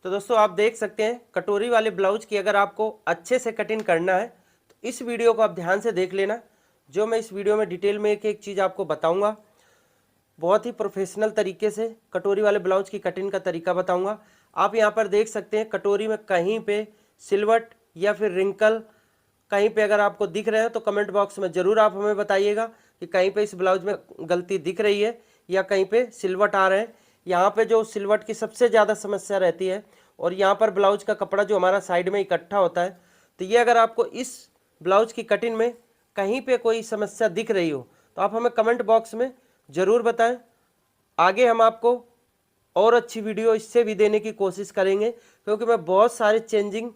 तो दोस्तों आप देख सकते हैं कटोरी वाले ब्लाउज की अगर आपको अच्छे से कटिंग करना है तो इस वीडियो को आप ध्यान से देख लेना। जो मैं इस वीडियो में डिटेल में एक एक चीज़ आपको बताऊंगा, बहुत ही प्रोफेशनल तरीके से कटोरी वाले ब्लाउज की कटिंग का तरीका बताऊंगा। आप यहाँ पर देख सकते हैं कटोरी में कहीं पे सिलवट या फिर रिंकल कहीं पे अगर आपको दिख रहे हैं तो कमेंट बॉक्स में ज़रूर आप हमें बताइएगा कि कहीं पे इस ब्लाउज में गलती दिख रही है या कहीं पे सिलवट आ रहे हैं। यहाँ पे जो सिलवट की सबसे ज़्यादा समस्या रहती है और यहाँ पर ब्लाउज का कपड़ा जो हमारा साइड में इकट्ठा होता है, तो ये अगर आपको इस ब्लाउज की कटिंग में कहीं पे कोई समस्या दिख रही हो तो आप हमें कमेंट बॉक्स में ज़रूर बताएं। आगे हम आपको और अच्छी वीडियो इससे भी देने की कोशिश करेंगे, क्योंकि मैं बहुत सारे चेंजिंग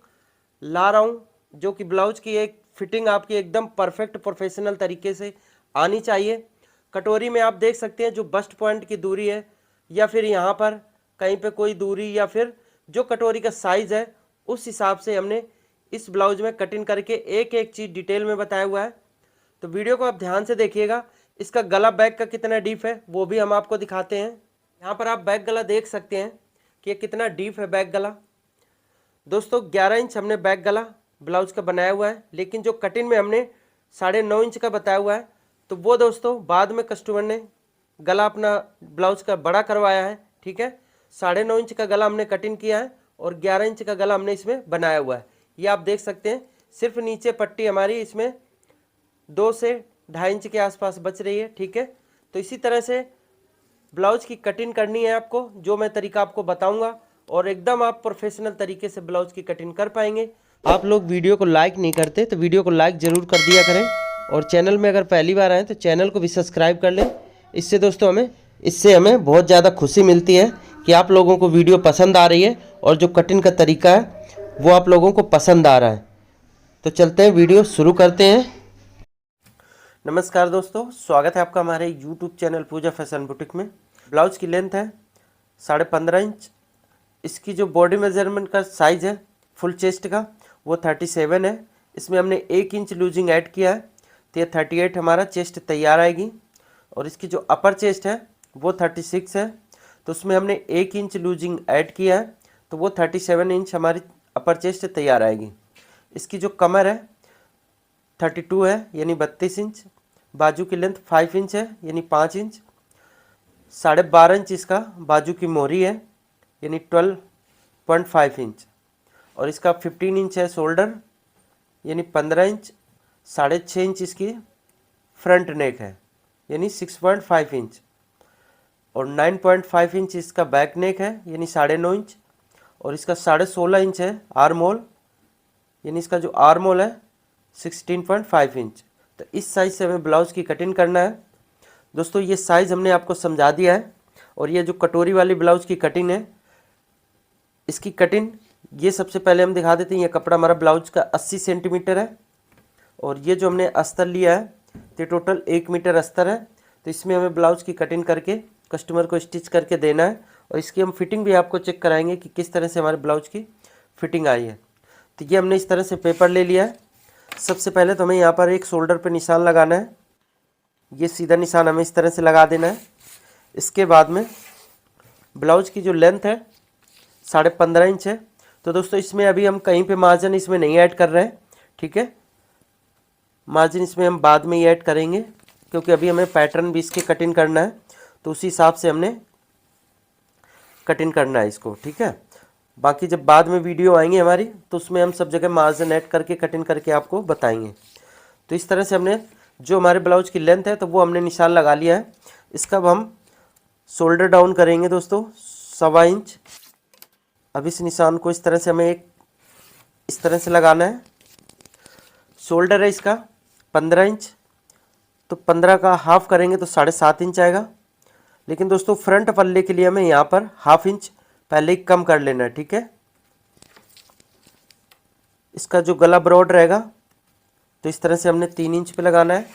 ला रहा हूँ जो कि ब्लाउज की एक फिटिंग आपकी एकदम परफेक्ट प्रोफेशनल तरीके से आनी चाहिए। कटोरी में आप देख सकते हैं जो बस्ट पॉइंट की दूरी है या फिर यहाँ पर कहीं पे कोई दूरी या फिर जो कटोरी का साइज़ है उस हिसाब से हमने इस ब्लाउज में कटिंग करके एक एक चीज़ डिटेल में बताया हुआ है। तो वीडियो को आप ध्यान से देखिएगा। इसका गला बैक का कितना डीप है वो भी हम आपको दिखाते हैं। यहाँ पर आप बैक गला देख सकते हैं कि ये कितना डीप है बैक गला। दोस्तों 11 इंच हमने बैक गला ब्लाउज का बनाया हुआ है, लेकिन जो कटिंग में हमने 9.5 इंच का बताया हुआ है तो वो दोस्तों बाद में कस्टमर ने गला अपना ब्लाउज का बड़ा करवाया है। ठीक है, 9.5 इंच का गला हमने कटिंग किया है और 11 इंच का गला हमने इसमें बनाया हुआ है। ये आप देख सकते हैं। सिर्फ नीचे पट्टी हमारी इसमें 2 से 2.5 इंच के आसपास बच रही है। ठीक है, तो इसी तरह से ब्लाउज की कटिंग करनी है आपको, जो मैं तरीका आपको बताऊंगा और एकदम आप प्रोफेशनल तरीके से ब्लाउज की कटिंग कर पाएंगे। आप लोग वीडियो को लाइक नहीं करते तो वीडियो को लाइक ज़रूर कर दिया करें और चैनल में अगर पहली बार आए तो चैनल को भी सब्सक्राइब कर लें। इससे दोस्तों हमें बहुत ज़्यादा खुशी मिलती है कि आप लोगों को वीडियो पसंद आ रही है और जो कटिंग का तरीका है वो आप लोगों को पसंद आ रहा है। तो चलते हैं, वीडियो शुरू करते हैं। नमस्कार दोस्तों, स्वागत है आपका हमारे यूट्यूब चैनल पूजा फैशन बुटीक में। ब्लाउज की लेंथ है 15.5 इंच। इसकी जो बॉडी मेजरमेंट का साइज़ है फुल चेस्ट का वो 37 है। इसमें हमने 1 इंच लूजिंग ऐड किया है तो ये 38 हमारा चेस्ट तैयार आएगी। और इसकी जो अपर चेस्ट है वो 36 है, तो उसमें हमने 1 इंच लूजिंग ऐड किया है तो वो 37 इंच हमारी अपर चेस्ट तैयार आएगी। इसकी जो कमर है 32 है यानी 32 इंच। बाजू की लेंथ 5 इंच है यानी 5 इंच। 12.5 इंच इसका बाजू की मोहरी है यानी 12.5 इंच। और इसका 15 इंच है शोल्डर यानी 15 इंच। 6.5 इंच इसकी फ्रंट नेक है यानी 6.5 इंच। और 9.5 इंच इसका बैक नेक है यानी 9.5 इंच। और इसका 16.5 इंच है आर्म होल यानी इसका जो आर्म होल है 16.5 इंच। तो इस साइज़ से हमें ब्लाउज़ की कटिंग करना है। दोस्तों ये साइज़ हमने आपको समझा दिया है। और ये जो कटोरी वाली ब्लाउज़ की कटिंग है, इसकी कटिंग ये सबसे पहले हम दिखा देते हैं। ये कपड़ा हमारा ब्लाउज का 80 सेंटीमीटर है और ये जो हमने अस्तर लिया है तो टोटल 1 मीटर अस्तर है। तो इसमें हमें ब्लाउज की कटिंग करके कस्टमर को स्टिच करके देना है और इसकी हम फिटिंग भी आपको चेक कराएंगे कि किस तरह से हमारे ब्लाउज की फिटिंग आई है। तो ये हमने इस तरह से पेपर ले लिया है। सबसे पहले तो हमें यहाँ पर एक शोल्डर पर निशान लगाना है। ये सीधा निशान हमें इस तरह से लगा देना है। इसके बाद में ब्लाउज की जो लेंथ है 15.5 इंच है। तो दोस्तों इसमें अभी हम कहीं पे मार्जिन इसमें नहीं ऐड कर रहे हैं। ठीक है, मार्जिन इसमें हम बाद में ही ऐड करेंगे क्योंकि अभी हमें पैटर्न भी इसके कटिंग करना है, तो उसी हिसाब से हमने कटिंग करना है इसको। ठीक है, बाकी जब बाद में वीडियो आएंगे हमारी तो उसमें हम सब जगह मार्जिन ऐड करके कटिंग करके आपको बताएंगे। तो इस तरह से हमने जो हमारे ब्लाउज की लेंथ है तो वो हमने निशान लगा लिया है। इसका अब हम शोल्डर डाउन करेंगे दोस्तों 1.25 इंच। अब इस निशान को इस तरह से हमें इस तरह से लगाना है। शोल्डर है इसका 15 इंच, तो 15 का हाफ करेंगे तो 7.5 इंच आएगा। लेकिन दोस्तों फ्रंट पल्ले के लिए हमें यहाँ पर हाफ इंच पहले ही कम कर लेना है। ठीक है, इसका जो गला ब्रॉड रहेगा तो इस तरह से हमने 3 इंच पे लगाना है।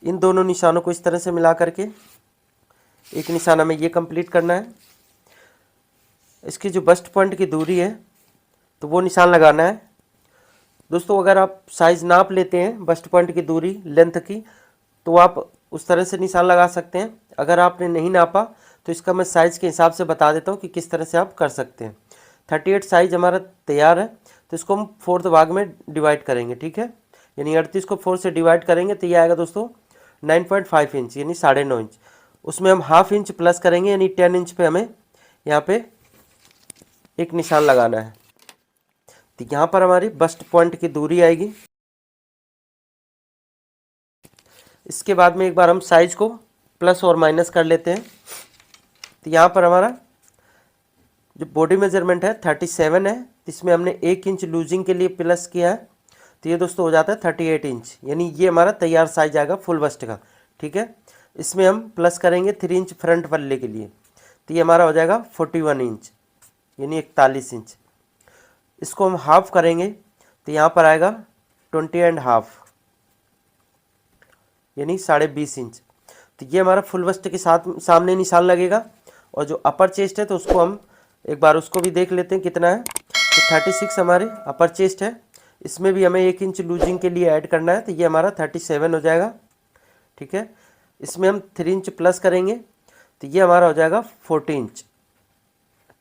इन दोनों निशानों को इस तरह से मिला करके एक निशान हमें ये कंप्लीट करना है। इसकी जो बस्ट पॉइंट की दूरी है तो वो निशान लगाना है। दोस्तों अगर आप साइज़ नाप लेते हैं बस्ट पॉइंट की दूरी लेंथ की तो आप उस तरह से निशान लगा सकते हैं। अगर आपने नहीं नापा तो इसका मैं साइज़ के हिसाब से बता देता हूँ कि किस तरह से आप कर सकते हैं। 38 साइज हमारा तैयार है, तो इसको हम 4th भाग में डिवाइड करेंगे, ठीक है। यानी 38 को 4 से डिवाइड करेंगे तो ये आएगा दोस्तों 9.5 इंच यानी 9.5 इंच। उसमें हम हाफ इंच प्लस करेंगे यानी 10 इंच पे हमें यहाँ पे एक निशान लगाना है। तो यहाँ पर हमारी बस्ट पॉइंट की दूरी आएगी। इसके बाद में एक बार हम साइज को प्लस और माइनस कर लेते हैं। तो यहाँ पर हमारा जो बॉडी मेजरमेंट है 37 है, इसमें हमने 1 इंच लूजिंग के लिए प्लस किया है, तो ये दोस्तों हो जाता है 38 इंच, यानी ये हमारा तैयार साइज आएगा फुल बस्ट का, ठीक है। इसमें हम प्लस करेंगे 3 इंच फ्रंट पल्ले के लिए, तो ये हमारा हो जाएगा 41 इंच यानी 41 इंच। इसको हम हाफ करेंगे तो यहाँ पर आएगा 20.5 यानी 20.5 इंच। तो ये हमारा फुल बस्ट के साथ सामने निशान लगेगा। और जो अपर चेस्ट है तो उसको हम एक बार उसको भी देख लेते हैं कितना है। तो 36 हमारे अपर चेस्ट है, इसमें भी हमें 1 इंच लूजिंग के लिए ऐड करना है, तो ये हमारा 37 हो जाएगा, ठीक है। इसमें हम 3 इंच प्लस करेंगे तो ये हमारा हो जाएगा 40 इंच,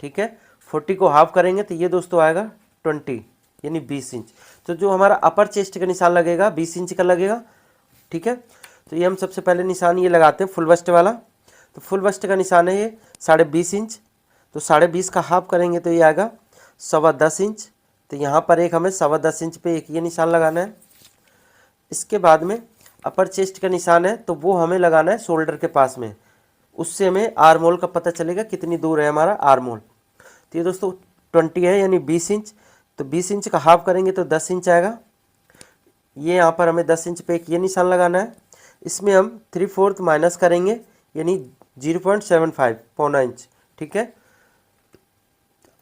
ठीक है। 40 को हाफ करेंगे तो ये दोस्तों आएगा 20 यानी 20 इंच। तो जो हमारा अपर चेस्ट का निशान लगेगा 20 इंच का लगेगा, ठीक है। तो ये हम सबसे पहले निशान ये लगाते हैं फुल बस्ट वाला। तो फुल बस्ट का निशान है ये 20.5 इंच, तो 20.5 का हाफ करेंगे तो ये आएगा 10.25 इंच। तो यहाँ पर एक हमें 10.25 इंच पे एक ये निशान लगाना है। इसके बाद में अपर चेस्ट का निशान है तो वो हमें लगाना है शोल्डर के पास में, उससे हमें आर्म होल का पता चलेगा कितनी दूर है हमारा आर्म होल। तो ये दोस्तों 20 है यानी 20 इंच, तो 20 इंच का हाफ करेंगे तो 10 इंच आएगा। ये यहाँ पर हमें 10 इंच पे एक ये निशान लगाना है। इसमें हम 3/4 माइनस करेंगे यानी 0.75 पौना इंच, ठीक है।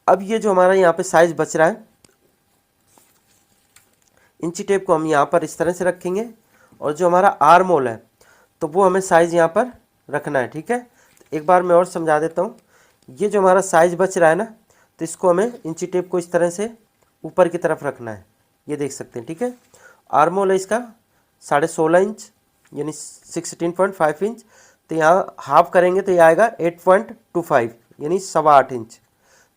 अब ये जो हमारा यहाँ पे साइज बच रहा है, इंची टेप को हम यहाँ पर इस तरह से रखेंगे और जो हमारा आर्म होल है तो वो हमें साइज यहाँ पर रखना है, ठीक है। तो एक बार मैं और समझा देता हूँ। ये जो हमारा साइज बच रहा है ना, तो इसको हमें इंची टेप को इस तरह से ऊपर की तरफ रखना है, ये देख सकते हैं, ठीक है। आर्म होल है इसका 16.5 इंच यानी 16.5 इंच, तो यहाँ हाफ करेंगे तो ये आएगा 8.25 यानी 8.25 इंच।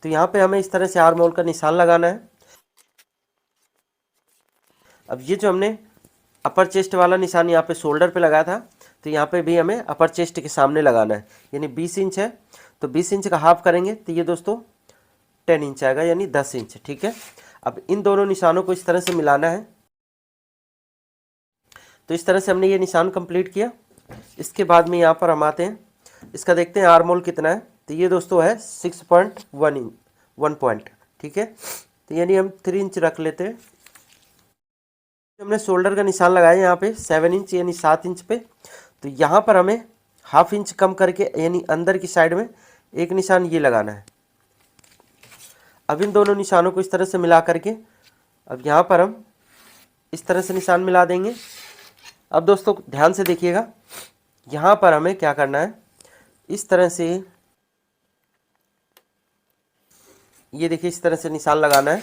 तो यहाँ पे हमें इस तरह से आर्म होल का निशान लगाना है। अब ये जो हमने अपर चेस्ट वाला निशान यहाँ पे शोल्डर पे लगाया था, तो यहाँ पे भी हमें अपर चेस्ट के सामने लगाना है, यानी 20 इंच है, तो 20 इंच का हाफ करेंगे तो ये दोस्तों 10 इंच आएगा यानी 10 इंच, ठीक है। अब इन दोनों निशानों को इस तरह से मिलाना है। तो इस तरह से हमने ये निशान कंप्लीट किया। इसके बाद में यहाँ पर हम आते हैं, इसका देखते हैं आर्म होल कितना है। तो ये दोस्तों है 6.1 इंच 1 पॉइंट, ठीक है। तो यानी हम 3 इंच रख लेते हैं। हमने शोल्डर का निशान लगाया यहाँ पे 7 इंच यानी 7 इंच पे, तो यहाँ पर हमें हाफ इंच कम करके यानी अंदर की साइड में एक निशान ये लगाना है। अब इन दोनों निशानों को इस तरह से मिला करके अब यहाँ पर हम इस तरह से निशान मिला देंगे। अब दोस्तों ध्यान से देखिएगा, यहाँ पर हमें क्या करना है, इस तरह से ये देखिए इस तरह से निशान लगाना है।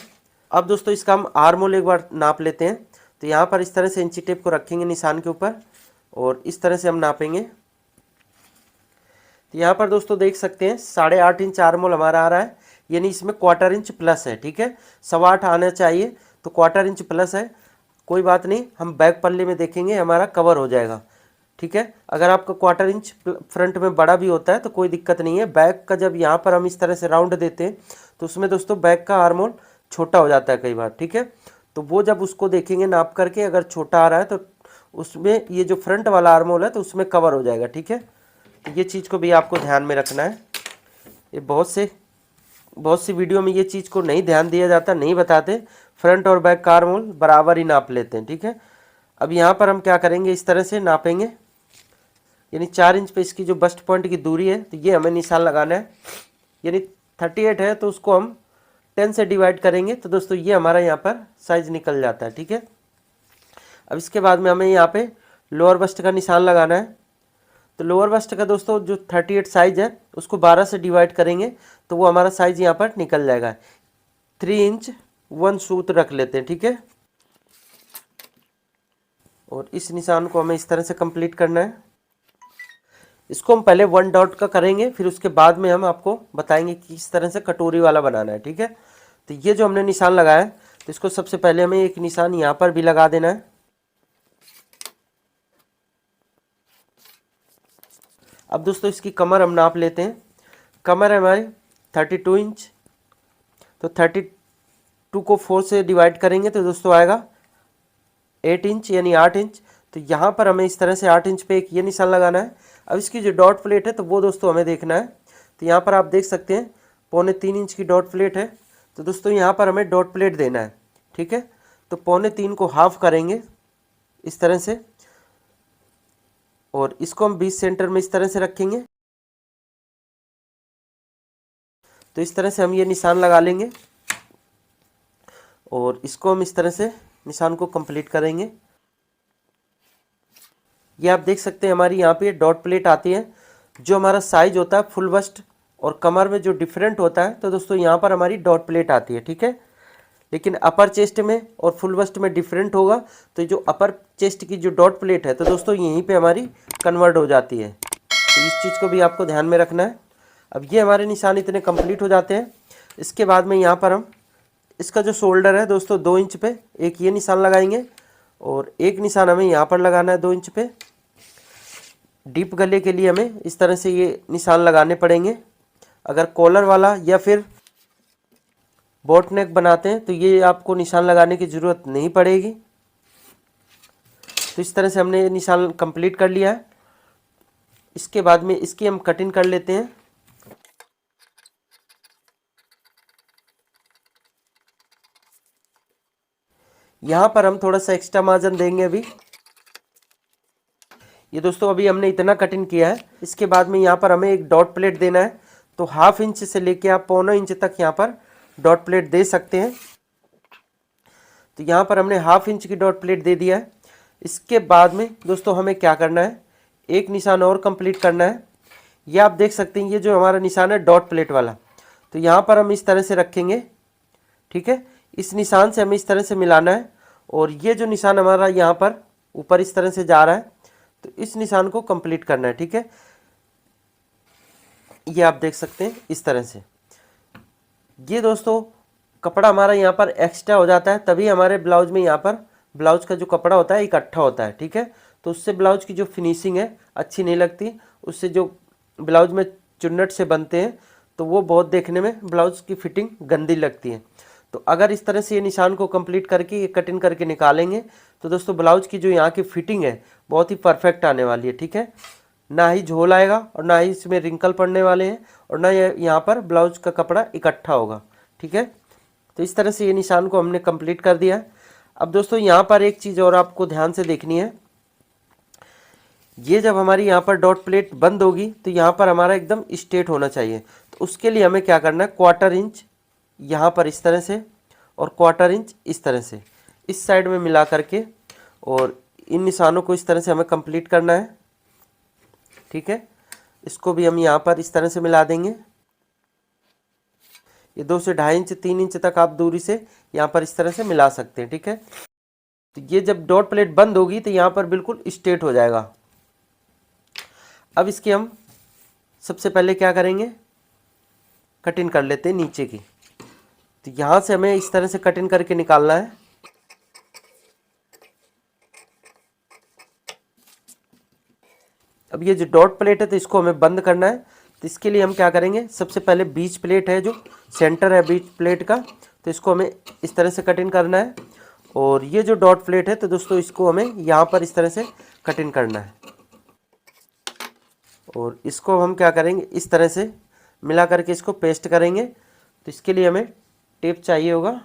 अब दोस्तों इसका हम आर्म होल एक बार नाप लेते हैं। तो यहाँ पर इस तरह से इंची टेप को रखेंगे निशान के ऊपर और इस तरह से हम नापेंगे। तो यहाँ पर दोस्तों देख सकते हैं 8.5 इंच आर्म होल हमारा आ रहा है, यानी इसमें 1/4 इंच प्लस है, ठीक है। 8.25 आना चाहिए तो 1/4 इंच प्लस है, कोई बात नहीं, हम बैक पल्ले में देखेंगे हमारा कवर हो जाएगा, ठीक है। अगर आपका 1/4 इंच फ्रंट में बड़ा भी होता है तो कोई दिक्कत नहीं है। बैक का जब यहाँ पर हम इस तरह से राउंड देते हैं तो उसमें दोस्तों बैक का आर्म होल छोटा हो जाता है कई बार, ठीक है। तो वो जब उसको देखेंगे नाप करके, अगर छोटा आ रहा है तो उसमें ये जो फ्रंट वाला आर्म होल है तो उसमें कवर हो जाएगा, ठीक है। तो ये चीज़ को भी आपको ध्यान में रखना है। ये बहुत सी वीडियो में ये चीज़ को नहीं ध्यान दिया जाता, नहीं बताते, फ्रंट और बैक का आर्म होल बराबर ही नाप लेते हैं, ठीक है। अब यहाँ पर हम क्या करेंगे, इस तरह से नापेंगे, यानी 4 इंच पे इसकी जो बस्ट पॉइंट की दूरी है तो ये हमें निशान लगाना है। यानी 38 है तो उसको हम 10 से डिवाइड करेंगे तो दोस्तों ये हमारा यहाँ पर साइज निकल जाता है, ठीक है। अब इसके बाद में हमें यहाँ पे लोअर बस्ट का निशान लगाना है। तो लोअर बस्ट का दोस्तों जो 38 साइज है उसको 12 से डिवाइड करेंगे तो वो हमारा साइज यहाँ पर निकल जाएगा। 3 इंच 1 सूत्र रख लेते हैं, ठीक है। और इस निशान को हमें इस तरह से कंप्लीट करना है। इसको हम पहले 1 डॉट का करेंगे, फिर उसके बाद में हम आपको बताएंगे कि किस तरह से कटोरी वाला बनाना है, ठीक है। तो ये जो हमने निशान लगाया है, तो इसको सबसे पहले हमें एक निशान यहाँ पर भी लगा देना है। अब दोस्तों इसकी कमर हम नाप लेते हैं। कमर है हमारी 32 इंच, तो 32 को 4 से डिवाइड करेंगे तो दोस्तों आएगा 8 इंच यानी 8 इंच। तो यहाँ पर हमें इस तरह से 8 इंच पे एक ये निशान लगाना है। अब इसकी जो डॉट प्लेट है तो वो दोस्तों हमें देखना है। तो यहाँ पर आप देख सकते हैं 3.25 इंच की डॉट प्लेट है। तो दोस्तों यहाँ पर हमें डॉट प्लेट देना है, ठीक है। तो 3.25 को हाफ करेंगे इस तरह से, और इसको हम 20 सेंटर में इस तरह से रखेंगे। तो इस तरह से हम ये निशान लगा लेंगे और इसको हम इस तरह से निशान को कंप्लीट करेंगे। ये आप देख सकते हैं हमारी यहाँ पे डॉट प्लेट आती है। जो हमारा साइज होता है फुल बस्ट और कमर में जो डिफरेंट होता है, तो दोस्तों यहाँ पर हमारी डॉट प्लेट आती है, ठीक है। लेकिन अपर चेस्ट में और फुल बस्ट में डिफरेंट होगा। तो जो अपर चेस्ट की जो डॉट प्लेट है तो दोस्तों यहीं पे हमारी कन्वर्ट हो जाती है। तो इस चीज़ को भी आपको ध्यान में रखना है। अब ये हमारे निशान इतने कंप्लीट हो जाते हैं। इसके बाद में यहाँ पर हम इसका जो शोल्डर है दोस्तों 2 इंच पे एक ये निशान लगाएंगे और एक निशान हमें यहाँ पर लगाना है 2 इंच पे। डीप गले के लिए हमें इस तरह से ये निशान लगाने पड़ेंगे। अगर कॉलर वाला या फिर बोट नेक बनाते हैं तो ये आपको निशान लगाने की ज़रूरत नहीं पड़ेगी। तो इस तरह से हमने निशान कंप्लीट कर लिया है। इसके बाद में इसकी हम कटिंग कर लेते हैं। यहाँ पर हम थोड़ा सा एक्स्ट्रा मार्जिन देंगे अभी। ये दोस्तों अभी हमने इतना कटिंग किया है। इसके बाद में यहाँ पर हमें एक डॉट प्लेट देना है। तो 1/2 इंच से लेके आप 1.25 इंच तक यहाँ पर डॉट प्लेट दे सकते हैं। तो यहाँ पर हमने 1/2 इंच की डॉट प्लेट दे दिया है। इसके बाद में दोस्तों हमें क्या करना है, एक निशान और कंप्लीट करना है। ये आप देख सकते हैं ये जो हमारा निशान है डॉट प्लेट वाला, तो यहाँ पर हम इस तरह से रखेंगे, ठीक है। इस निशान से हमें इस तरह से मिलाना है और ये जो निशान हमारा यहाँ पर ऊपर इस तरह से जा रहा है तो इस निशान को कंप्लीट करना है, ठीक है। ये आप देख सकते हैं इस तरह से। ये दोस्तों कपड़ा हमारा यहाँ पर एक्स्ट्रा हो जाता है, तभी हमारे ब्लाउज में यहाँ पर ब्लाउज का जो कपड़ा होता है इकट्ठा होता है, ठीक है। तो उससे ब्लाउज की जो फिनिशिंग है अच्छी नहीं लगती। उससे जो ब्लाउज में चुन्नट से बनते हैं तो वो बहुत देखने में ब्लाउज की फिटिंग गंदी लगती है। तो अगर इस तरह से ये निशान को कंप्लीट करके ये कटिंग करके निकालेंगे तो दोस्तों ब्लाउज की जो यहाँ की फिटिंग है बहुत ही परफेक्ट आने वाली है, ठीक है। ना ही झोल आएगा और ना ही इसमें रिंकल पड़ने वाले हैं और ना यहाँ पर ब्लाउज का कपड़ा इकट्ठा होगा, ठीक है। तो इस तरह से ये निशान को हमने कंप्लीट कर दिया है। अब दोस्तों यहाँ पर एक चीज़ और आपको ध्यान से देखनी है। ये जब हमारी यहाँ पर डॉट प्लेट बंद होगी तो यहाँ पर हमारा एकदम स्ट्रेट होना चाहिए। तो उसके लिए हमें क्या करना है, 1/4 इंच यहाँ पर इस तरह से और 1/4 इंच इस तरह से इस साइड में मिला करके और इन निशानों को इस तरह से हमें कंप्लीट करना है, ठीक है। इसको भी हम यहाँ पर इस तरह से मिला देंगे। ये 2 से 2.5 इंच 3 इंच तक आप दूरी से यहाँ पर इस तरह से मिला सकते हैं, ठीक है। तो ये जब डॉट प्लेट बंद होगी तो यहाँ पर बिल्कुल स्ट्रेट हो जाएगा। अब इसकी हम सबसे पहले क्या करेंगे, कटिंग कर लेते हैं नीचे की। तो यहाँ से हमें इस तरह से कटिंग करके निकालना है। अब ये जो डॉट प्लेट है तो इसको हमें बंद करना है। तो इसके लिए हम क्या करेंगे, सबसे पहले बीच प्लेट है जो सेंटर है बीच प्लेट का, तो इसको हमें इस तरह से कटिंग करना है। और ये जो डॉट प्लेट है तो दोस्तों इसको हमें यहाँ पर इस तरह से कटिंग करना है। और इसको हम क्या करेंगे, इस तरह से मिला करके इसको पेस्ट करेंगे। तो इसके लिए हमें टेप चाहिए होगा।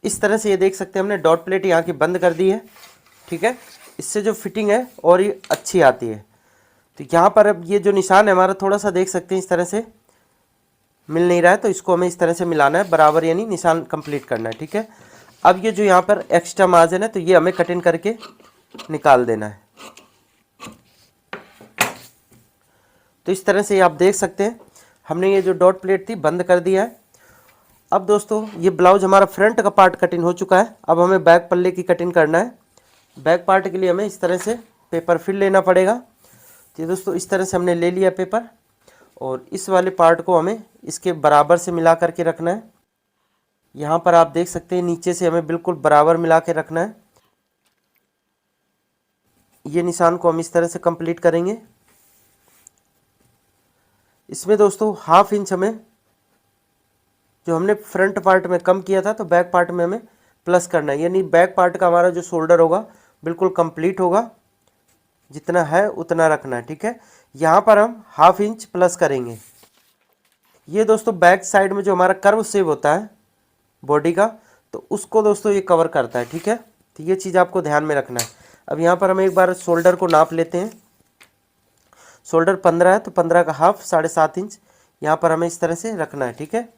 इस तरह से ये देख सकते हैं हमने डॉट प्लेट यहाँ की बंद कर दी है, ठीक है। इससे जो फिटिंग है और ये अच्छी आती है। तो यहाँ पर अब ये जो निशान है हमारा थोड़ा सा देख सकते हैं इस तरह से मिल नहीं रहा है, तो इसको हमें इस तरह से मिलाना है बराबर, यानी निशान कंप्लीट करना है, ठीक है। अब ये जो यहाँ पर एक्स्ट्रा मार्जिन है तो ये हमें कटिंग करके निकाल देना है। तो इस तरह से आप देख सकते हैं हमने ये जो डॉट प्लेट थी बंद कर दिया है। अब दोस्तों ये ब्लाउज हमारा फ्रंट का पार्ट कटिंग हो चुका है। अब हमें बैक पल्ले की कटिंग करना है। बैक पार्ट के लिए हमें इस तरह से पेपर फिल लेना पड़ेगा। तो दोस्तों इस तरह से हमने ले लिया पेपर, और इस वाले पार्ट को हमें इसके बराबर से मिला करके रखना है। यहाँ पर आप देख सकते हैं नीचे से हमें बिल्कुल बराबर मिला के रखना है। ये निशान को हम इस तरह से कंप्लीट करेंगे। इसमें दोस्तों 1/2 इंच हमें, जो हमने फ्रंट पार्ट में कम किया था, तो बैक पार्ट में हमें प्लस करना है। यानी बैक पार्ट का हमारा जो शोल्डर होगा बिल्कुल कंप्लीट होगा, जितना है उतना रखना है। ठीक है, यहाँ पर हम 1/2 इंच प्लस करेंगे। ये दोस्तों बैक साइड में जो हमारा कर्व शेप होता है बॉडी का, तो उसको दोस्तों ये कवर करता है। ठीक है, तो ये चीज़ आपको ध्यान में रखना है। अब यहाँ पर हम एक बार शोल्डर को नाप लेते हैं। शोल्डर 15 है, तो 15 का हाफ 7.5 इंच यहाँ पर हमें इस तरह से रखना है। ठीक है,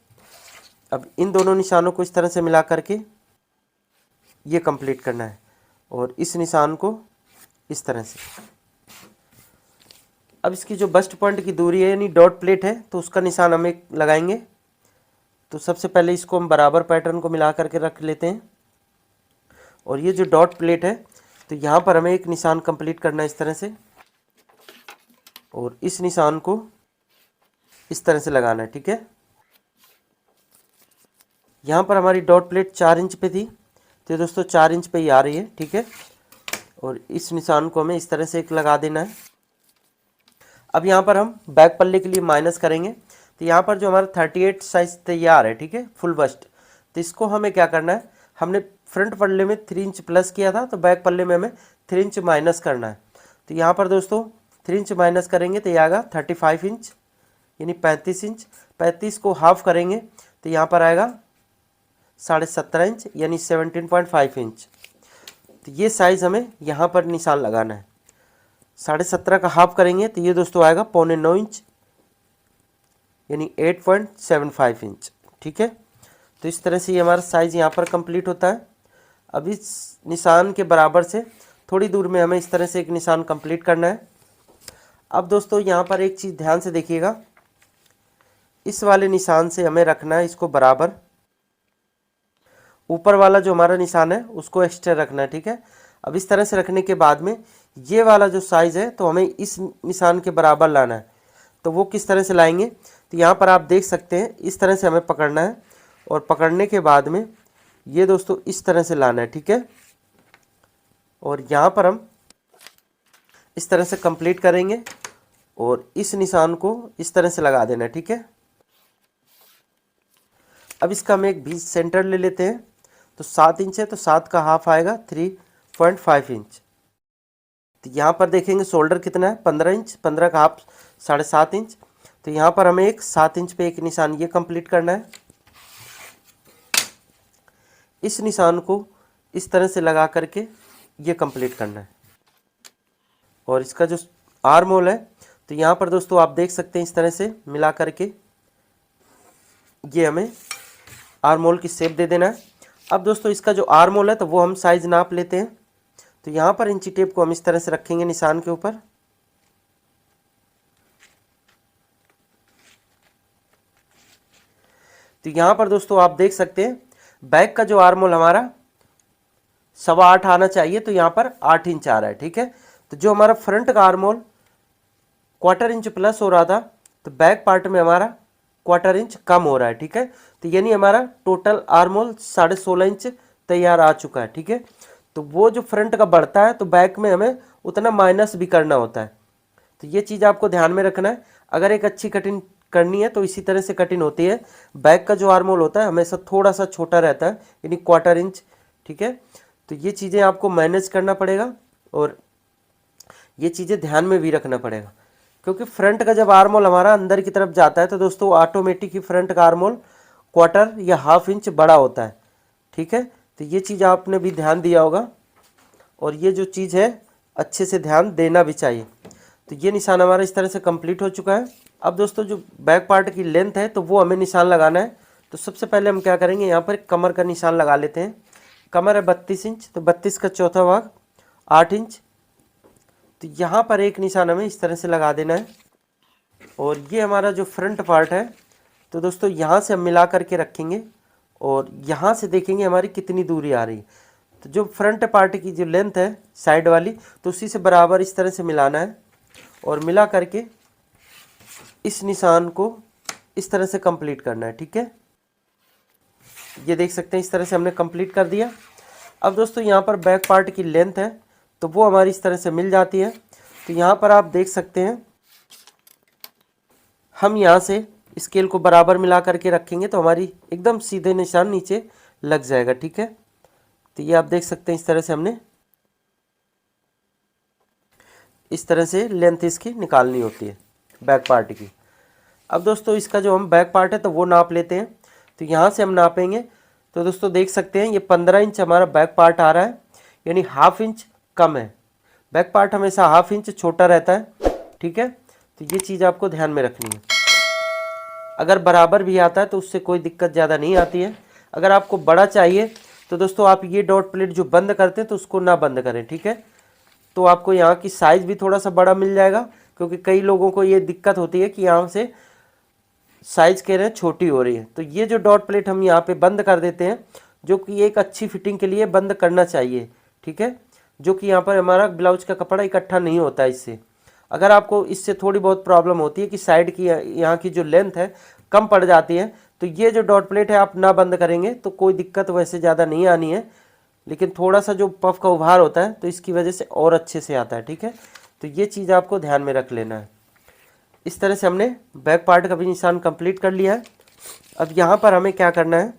अब इन दोनों निशानों को इस तरह से मिला करके ये कंप्लीट करना है, और इस निशान को इस तरह से। अब इसकी जो बस्ट पॉइंट की दूरी है यानी डॉट प्लेट है, तो उसका निशान हमें लगाएंगे। तो सबसे पहले इसको हम बराबर पैटर्न को मिला करके रख लेते हैं, और ये जो डॉट प्लेट है तो यहाँ पर हमें एक निशान कंप्लीट करना है इस तरह से, और इस निशान को इस तरह से लगाना है। ठीक है, यहाँ पर हमारी डॉट प्लेट 4 इंच पे थी, तो दोस्तों 4 इंच पे ही आ रही है। ठीक है, और इस निशान को हमें इस तरह से एक लगा देना है। अब यहाँ पर हम बैक पल्ले के लिए माइनस करेंगे। तो यहाँ पर जो हमारा 38 साइज तैयार है, ठीक है, फुल बस्ट, तो इसको हमें क्या करना है, हमने फ्रंट पल्ले में 3 इंच प्लस किया था, तो बैक पल्ले में हमें 3 इंच माइनस करना है। तो यहाँ पर दोस्तों 3 इंच माइनस करेंगे तो ये आएगा 35 इंच, यानी 35 इंच। 35 को हाफ करेंगे तो यहाँ पर आएगा 17.5 इंच, यानी 17.5 इंच। तो ये साइज़ हमें यहाँ पर निशान लगाना है। 17.5 का हाफ करेंगे तो ये दोस्तों आएगा 8.25 इंच, यानी 8.75 इंच। ठीक है, तो इस तरह से ये हमारा साइज़ यहाँ पर कंप्लीट होता है। अब इस निशान के बराबर से थोड़ी दूर में हमें इस तरह से एक निशान कंप्लीट करना है। अब दोस्तों यहाँ पर एक चीज़ ध्यान से देखिएगा, इस वाले निशान से हमें रखना है इसको बराबर, ऊपर वाला जो हमारा निशान है उसको एक्स्ट्रा रखना है। ठीक है, अब इस तरह से रखने के बाद में ये वाला जो साइज़ है तो हमें इस निशान के बराबर लाना है। तो वो किस तरह से लाएंगे, तो यहाँ पर आप देख सकते हैं इस तरह से हमें पकड़ना है, और पकड़ने के बाद में ये दोस्तों इस तरह से लाना है। ठीक है, और यहाँ पर हम इस तरह से कंप्लीट करेंगे, और इस निशान को इस तरह से लगा देना है। ठीक है, अब इसका हम एक बीच सेंटर ले लेते हैं। तो 7 इंच है, तो 7 का हाफ आएगा 3.5 इंच। तो यहाँ पर देखेंगे शोल्डर कितना है, 15 इंच, 15 का हाफ 7.5 इंच। तो यहाँ पर हमें एक 7 इंच पे एक निशान ये कंप्लीट करना है। इस निशान को इस तरह से लगा करके ये कंप्लीट करना है, और इसका जो आर्म होल है तो यहाँ पर दोस्तों आप देख सकते हैं इस तरह से मिला करके ये हमें आर्म होल की शेप दे देना है। अब दोस्तों इसका जो आर्म होल है तो वो हम साइज नाप लेते हैं। तो यहाँ पर इंची टेप को हम इस तरह से रखेंगे निशान के ऊपर, तो यहाँ पर दोस्तों आप देख सकते हैं बैक का जो आर्म होल हमारा 8.25 आना चाहिए, तो यहाँ पर 8 इंच आ रहा है। ठीक है, तो जो हमारा फ्रंट का आर्म होल 1/4 इंच प्लस हो रहा था, तो बैक पार्ट में हमारा 1/4 इंच कम हो रहा है। ठीक है, तो यानी हमारा टोटल आर्म होल 16.5 इंच तैयार आ चुका है। ठीक है, तो वो जो फ्रंट का बढ़ता है तो बैक में हमें उतना माइनस भी करना होता है। तो ये चीज़ आपको ध्यान में रखना है। अगर एक अच्छी कटिंग करनी है तो इसी तरह से कटिंग होती है। बैक का जो आर्म होल होता है हमेशा थोड़ा सा छोटा रहता है, यानी 1/4 इंच। ठीक है, तो ये चीज़ें आपको मैनेज करना पड़ेगा, और ये चीज़ें ध्यान में भी रखना पड़ेगा, क्योंकि फ्रंट का जब आर्म होल हमारा अंदर की तरफ जाता है तो दोस्तों ऑटोमेटिक ही फ्रंट का आर्म होल 1/4 या 1/2 इंच बड़ा होता है। ठीक है, तो ये चीज़ आपने भी ध्यान दिया होगा, और ये जो चीज़ है अच्छे से ध्यान देना भी चाहिए। तो ये निशान हमारा इस तरह से कंप्लीट हो चुका है। अब दोस्तों जो बैक पार्ट की लेंथ है तो वो हमें निशान लगाना है। तो सबसे पहले हम क्या करेंगे, यहाँ पर कमर का निशान लगा लेते हैं। कमर है 32 इंच, तो 32 का चौथा भाग 8 इंच। तो यहाँ पर एक निशान हमें इस तरह से लगा देना है, और ये हमारा जो फ्रंट पार्ट है तो दोस्तों यहाँ से हम मिला करके रखेंगे, और यहाँ से देखेंगे हमारी कितनी दूरी आ रही है। तो जो फ्रंट पार्ट की जो लेंथ है साइड वाली, तो उसी से बराबर इस तरह से मिलाना है और मिला करके इस निशान को इस तरह से कंप्लीट करना है। ठीक है, ये देख सकते हैं इस तरह से हमने कंप्लीट कर दिया। अब दोस्तों यहाँ पर बैक पार्ट की लेंथ है तो वो हमारी इस तरह से मिल जाती है। तो यहाँ पर आप देख सकते हैं हम यहाँ से स्केल को बराबर मिला करके रखेंगे तो हमारी एकदम सीधे निशान नीचे लग जाएगा। ठीक है, तो ये आप देख सकते हैं इस तरह से हमने इस तरह से लेंथ इसकी निकालनी होती है बैक पार्ट की। अब दोस्तों इसका जो हम बैक पार्ट है तो वो नाप लेते हैं। तो यहाँ से हम नापेंगे तो दोस्तों देख सकते हैं ये 15 इंच हमारा बैक पार्ट आ रहा है, यानी हाफ इंच कम है। बैक पार्ट हमेशा हाफ इंच छोटा रहता है। ठीक है, तो ये चीज़ आपको ध्यान में रखनी है। अगर बराबर भी आता है तो उससे कोई दिक्कत ज़्यादा नहीं आती है। अगर आपको बड़ा चाहिए तो दोस्तों आप ये डॉट प्लेट जो बंद करते हैं तो उसको ना बंद करें। ठीक है, तो आपको यहाँ की साइज़ भी थोड़ा सा बड़ा मिल जाएगा, क्योंकि कई लोगों को ये दिक्कत होती है कि यहाँ से साइज़ कह रहे हैं छोटी हो रही है। तो ये जो डॉट प्लेट हम यहाँ पे बंद कर देते हैं, जो कि एक अच्छी फिटिंग के लिए बंद करना चाहिए। ठीक है, जो कि यहाँ पर हमारा ब्लाउज का कपड़ा इकट्ठा नहीं होता है इससे। अगर आपको इससे थोड़ी बहुत प्रॉब्लम होती है कि साइड की यहाँ की जो लेंथ है कम पड़ जाती है, तो ये जो डॉट प्लेट है आप ना बंद करेंगे तो कोई दिक्कत वैसे ज़्यादा नहीं आनी है, लेकिन थोड़ा सा जो पफ का उभार होता है तो इसकी वजह से और अच्छे से आता है। ठीक है, तो ये चीज़ आपको ध्यान में रख लेना है। इस तरह से हमने बैक पार्ट का भी निशान कंप्लीट कर लिया है। अब यहाँ पर हमें क्या करना है,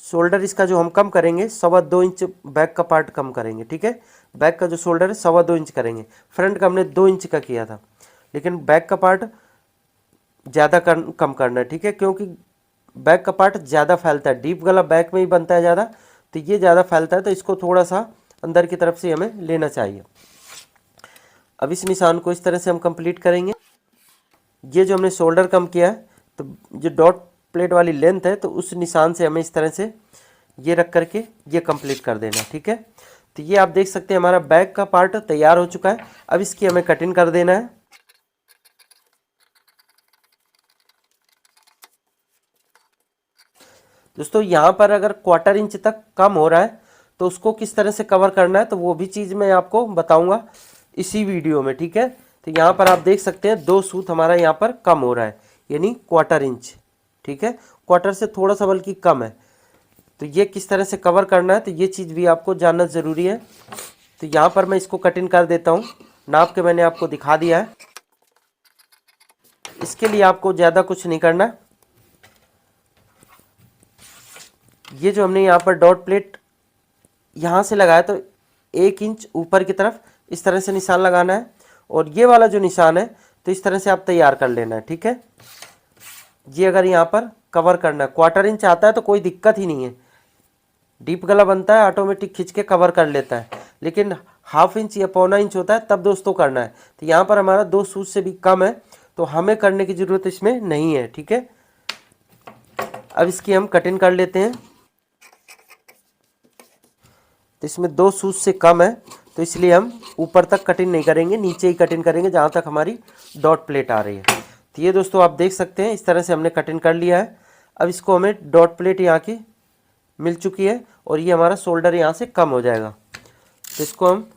शोल्डर इसका जो हम कम करेंगे 2.25 इंच बैक का पार्ट कम करेंगे। ठीक है, बैक का जो शोल्डर है 2.25 इंच करेंगे। फ्रंट का हमने 2 इंच का किया था, लेकिन बैक का पार्ट ज़्यादा कम करना है। ठीक है, क्योंकि बैक का पार्ट ज़्यादा फैलता है, डीप गला बैक में ही बनता है ज़्यादा, तो ये ज़्यादा फैलता है, तो इसको थोड़ा सा अंदर की तरफ से हमें लेना चाहिए। अब इस निशान को इस तरह से हम कंप्लीट करेंगे। ये जो हमने शोल्डर कम किया है, तो जो डॉट प्लेट वाली लेंथ है तो उस निशान से हमें इस तरह से ये रख करके ये कंप्लीट कर देना। ठीक है, तो ये आप देख सकते हैं हमारा बैक का पार्ट तैयार हो चुका है। अब इसकी हमें कटिंग कर देना है। दोस्तों यहाँ पर अगर 1/4 इंच तक कम हो रहा है तो उसको किस तरह से कवर करना है तो वो भी चीज़ मैं आपको बताऊंगा इसी वीडियो में। ठीक है, तो यहाँ पर आप देख सकते हैं 2 सूत हमारा यहाँ पर कम हो रहा है, यानी 1/4 इंच। ठीक है, 1/4 से थोड़ा सा बल्कि कम है, तो ये किस तरह से कवर करना है तो ये चीज़ भी आपको जानना ज़रूरी है। तो यहाँ पर मैं इसको कटिंग कर देता हूँ, नाप के मैंने आपको दिखा दिया है। इसके लिए आपको ज़्यादा कुछ नहीं करना। ये जो हमने यहाँ पर डॉट प्लेट यहाँ से लगाया तो 1 इंच ऊपर की तरफ इस तरह से निशान लगाना है, और ये वाला जो निशान है तो इस तरह से आप तैयार कर लेना है। ठीक है, ये अगर यहाँ पर कवर करना है 1/4 इंच आता है तो कोई दिक्कत ही नहीं है, डीप गला बनता है ऑटोमेटिक खींच के कवर कर लेता है। लेकिन ½ इंच या 1/4 इंच होता है तब दोस्तों करना है। तो यहाँ पर हमारा 2 सूत से भी कम है तो हमें करने की ज़रूरत इसमें नहीं है। ठीक है, अब इसकी हम कटिंग कर लेते हैं। तो इसमें 2 सूत से कम है तो इसलिए हम ऊपर तक कटिंग नहीं करेंगे, नीचे ही कटिंग करेंगे जहाँ तक हमारी डॉट प्लेट आ रही है। तो ये दोस्तों आप देख सकते हैं इस तरह से हमने कटिंग कर लिया है। अब इसको हमें डॉट प्लेट यहाँ की मिल चुकी है और ये हमारा शोल्डर यहाँ से कम हो जाएगा। तो इसको हम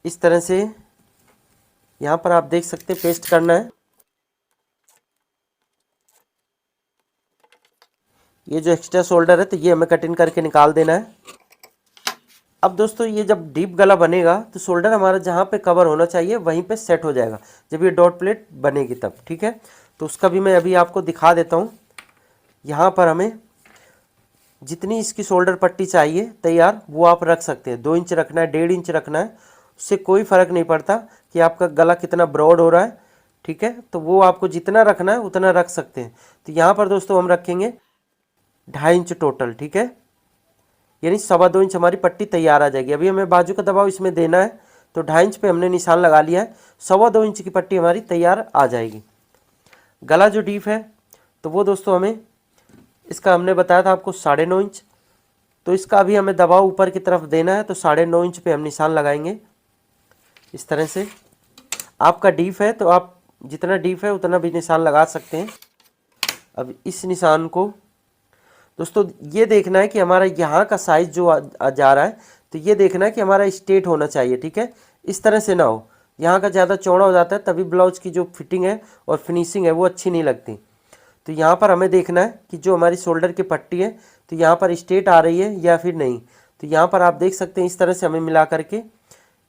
इस तरह से यहाँ पर आप देख सकते हैं पेस्ट करना है। ये जो एक्स्ट्रा शोल्डर है तो ये हमें कटिंग करके निकाल देना है। अब दोस्तों ये जब डीप गला बनेगा तो शोल्डर हमारा जहाँ पे कवर होना चाहिए वहीं पे सेट हो जाएगा जब ये डॉट प्लेट बनेगी तब। ठीक है, तो उसका भी मैं अभी आपको दिखा देता हूँ। यहाँ पर हमें जितनी इसकी शोल्डर पट्टी चाहिए तैयार वो आप रख सकते हैं। 2 इंच रखना है, 1.5 इंच रखना है, उससे कोई फ़र्क नहीं पड़ता कि आपका गला कितना ब्रॉड हो रहा है। ठीक है, तो वो आपको जितना रखना है उतना रख सकते हैं। तो यहाँ पर दोस्तों हम रखेंगे 2.5 इंच टोटल। ठीक है, यानी 2.25 इंच हमारी पट्टी तैयार आ जाएगी। अभी हमें बाजू का दबाव इसमें देना है तो 2.5 इंच पे हमने निशान लगा लिया है, 2.25 इंच की पट्टी हमारी तैयार आ जाएगी। गला जो डीप है तो वो दोस्तों हमें इसका हमने बताया था आपको 9.5 इंच, तो इसका अभी हमें दबाव ऊपर की तरफ देना है तो 9.5 इंच पे हम निशान लगाएंगे इस तरह से। आपका डीप है तो आप जितना डीप है उतना भी निशान लगा सकते हैं। अब इस निशान को दोस्तों ये देखना है कि हमारा यहाँ का साइज जो जा रहा है, तो ये देखना है कि हमारा स्ट्रेट होना चाहिए, ठीक है। इस तरह से ना हो, यहाँ का ज़्यादा चौड़ा हो जाता है, तभी ब्लाउज की जो फिटिंग है और फिनिशिंग है वो अच्छी नहीं लगती। तो यहाँ पर हमें देखना है कि जो हमारी शोल्डर की पट्टी है तो यहाँ पर स्ट्रेट आ रही है या फिर नहीं। तो यहाँ पर आप देख सकते हैं इस तरह से हमें मिला करके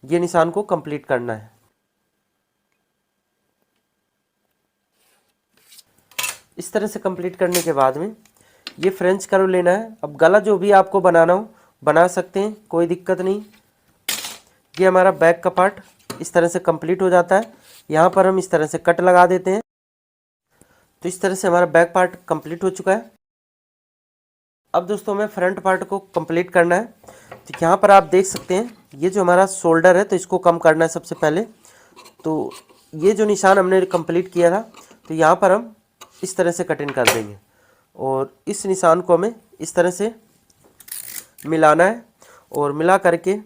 ये निशान को कंप्लीट करना है। इस तरह से कंप्लीट करने के बाद में ये फ्रेंच कर्व लेना है। अब गला जो भी आपको बनाना हो बना सकते हैं, कोई दिक्कत नहीं। ये हमारा बैक का पार्ट इस तरह से कंप्लीट हो जाता है। यहाँ पर हम इस तरह से कट लगा देते हैं। तो इस तरह से हमारा बैक पार्ट कंप्लीट हो चुका है। अब दोस्तों हमें फ्रंट पार्ट को कंप्लीट करना है। तो यहाँ पर आप देख सकते हैं ये जो हमारा शोल्डर है तो इसको कम करना है सबसे पहले। तो ये जो निशान हमने कंप्लीट किया था तो यहाँ पर हम इस तरह से कटिंग कर देंगे और इस निशान को हमें इस तरह से मिलाना है और मिला करके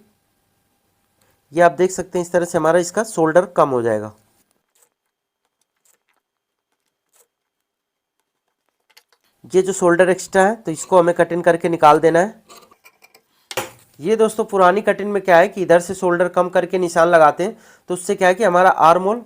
ये आप देख सकते हैं इस तरह से हमारा इसका शोल्डर कम हो जाएगा। ये जो शोल्डर एक्स्ट्रा है तो इसको हमें कटिंग करके निकाल देना है। ये दोस्तों पुरानी कटिंग में क्या है कि इधर से शोल्डर कम करके निशान लगाते हैं, तो उससे क्या है कि हमारा आर्म होल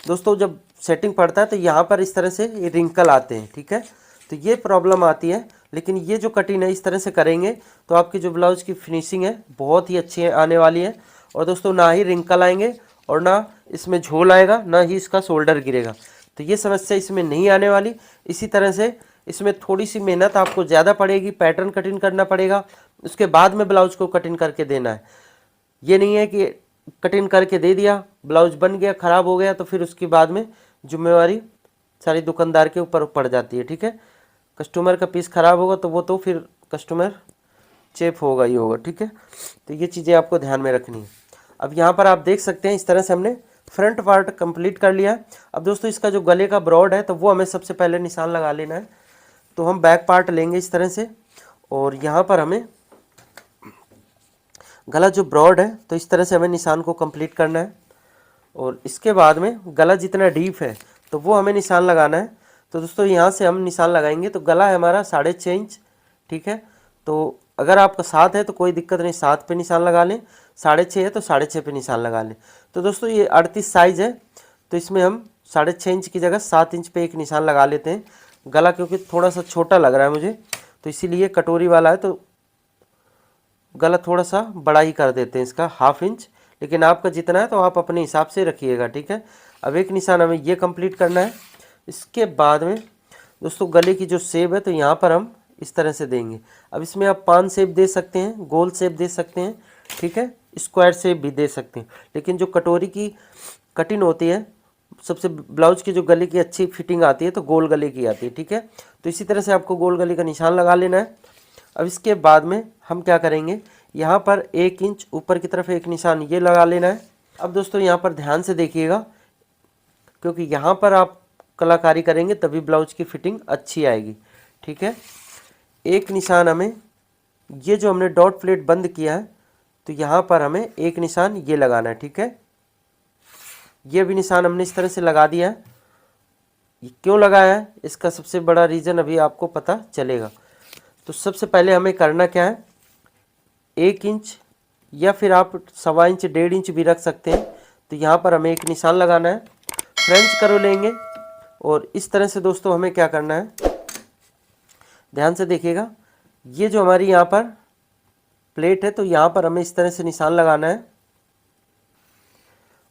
दोस्तों जब सेटिंग पड़ता है तो यहाँ पर इस तरह से ये रिंकल आते हैं, ठीक है। तो ये प्रॉब्लम आती है, लेकिन ये जो कटिंग है इस तरह से करेंगे तो आपकी जो ब्लाउज की फिनिशिंग है बहुत ही अच्छी आने वाली है। और दोस्तों ना ही रिंकल आएंगे और ना इसमें झोल आएगा, ना ही इसका शोल्डर गिरेगा। तो ये समस्या इसमें नहीं आने वाली। इसी तरह से इसमें थोड़ी सी मेहनत आपको ज़्यादा पड़ेगी, पैटर्न कटिंग करना पड़ेगा, उसके बाद में ब्लाउज को कटिंग करके देना है। ये नहीं है कि कटिंग करके दे दिया, ब्लाउज बन गया, ख़राब हो गया तो फिर उसके बाद में जिम्मेवारी सारी दुकानदार के ऊपर पड़ जाती है, ठीक है। कस्टमर का पीस ख़राब होगा तो वो तो फिर कस्टमर चेप होगा ही होगा, ठीक है। तो ये चीज़ें आपको ध्यान में रखनी है। अब यहाँ पर आप देख सकते हैं इस तरह से हमने फ्रंट पार्ट कंप्लीट कर लिया। अब दोस्तों इसका जो गले का ब्रॉड है तो वो हमें सबसे पहले निशान लगा लेना है। तो हम बैक पार्ट लेंगे इस तरह से और यहाँ पर हमें गला जो ब्रॉड है तो इस तरह से हमें निशान को कंप्लीट करना है। और इसके बाद में गला जितना डीप है तो वो हमें निशान लगाना है। तो दोस्तों यहाँ से हम निशान लगाएंगे तो गला है हमारा 6.5 इंच, ठीक है। तो अगर आपका 7 है तो कोई दिक्कत नहीं, 7 पे निशान लगा लें, 6.5 है तो 6.5 पे निशान लगा लें। तो दोस्तों ये 38 साइज़ है तो इसमें हम 6.5 इंच की जगह 7 इंच पे एक निशान लगा लेते हैं। गला क्योंकि थोड़ा सा छोटा लग रहा है मुझे तो इसीलिए कटोरी वाला है तो गला थोड़ा सा बड़ा ही कर देते हैं इसका 1/2 इंच, लेकिन आपका जितना है तो आप अपने हिसाब से रखिएगा, ठीक है। अब एक निशान हमें ये कंप्लीट करना है। इसके बाद में दोस्तों गले की जो शेप है तो यहाँ पर हम इस तरह से देंगे। अब इसमें आप पान शेप दे सकते हैं, गोल शेप दे सकते हैं, ठीक है, स्क्वायर शेप भी दे सकते हैं। लेकिन जो कटोरी की कटिंग होती है सबसे ब्लाउज की जो गले की अच्छी फिटिंग आती है तो गोल गले की आती है, ठीक है। तो इसी तरह से आपको गोल गले का निशान लगा लेना है। अब इसके बाद में हम क्या करेंगे, यहाँ पर 1 इंच ऊपर की तरफ एक निशान ये लगा लेना है। अब दोस्तों यहाँ पर ध्यान से देखिएगा क्योंकि यहाँ पर आप कलाकारी करेंगे तभी ब्लाउज की फिटिंग अच्छी आएगी, ठीक है। एक निशान हमें ये जो हमने डॉट प्लेट बंद किया है तो यहाँ पर हमें एक निशान ये लगाना है, ठीक है। ये भी निशान हमने इस तरह से लगा दिया है। ये क्यों लगाया है इसका सबसे बड़ा रीज़न अभी आपको पता चलेगा। तो सबसे पहले हमें करना क्या है, 1 इंच या फिर आप 1.25 इंच 1.5 इंच भी रख सकते हैं। तो यहाँ पर हमें एक निशान लगाना है, फ्रेंच कर्व लेंगे और इस तरह से दोस्तों हमें क्या करना है, ध्यान से देखिएगा। ये जो हमारी यहाँ पर प्लेट है तो यहाँ पर हमें इस तरह से निशान लगाना है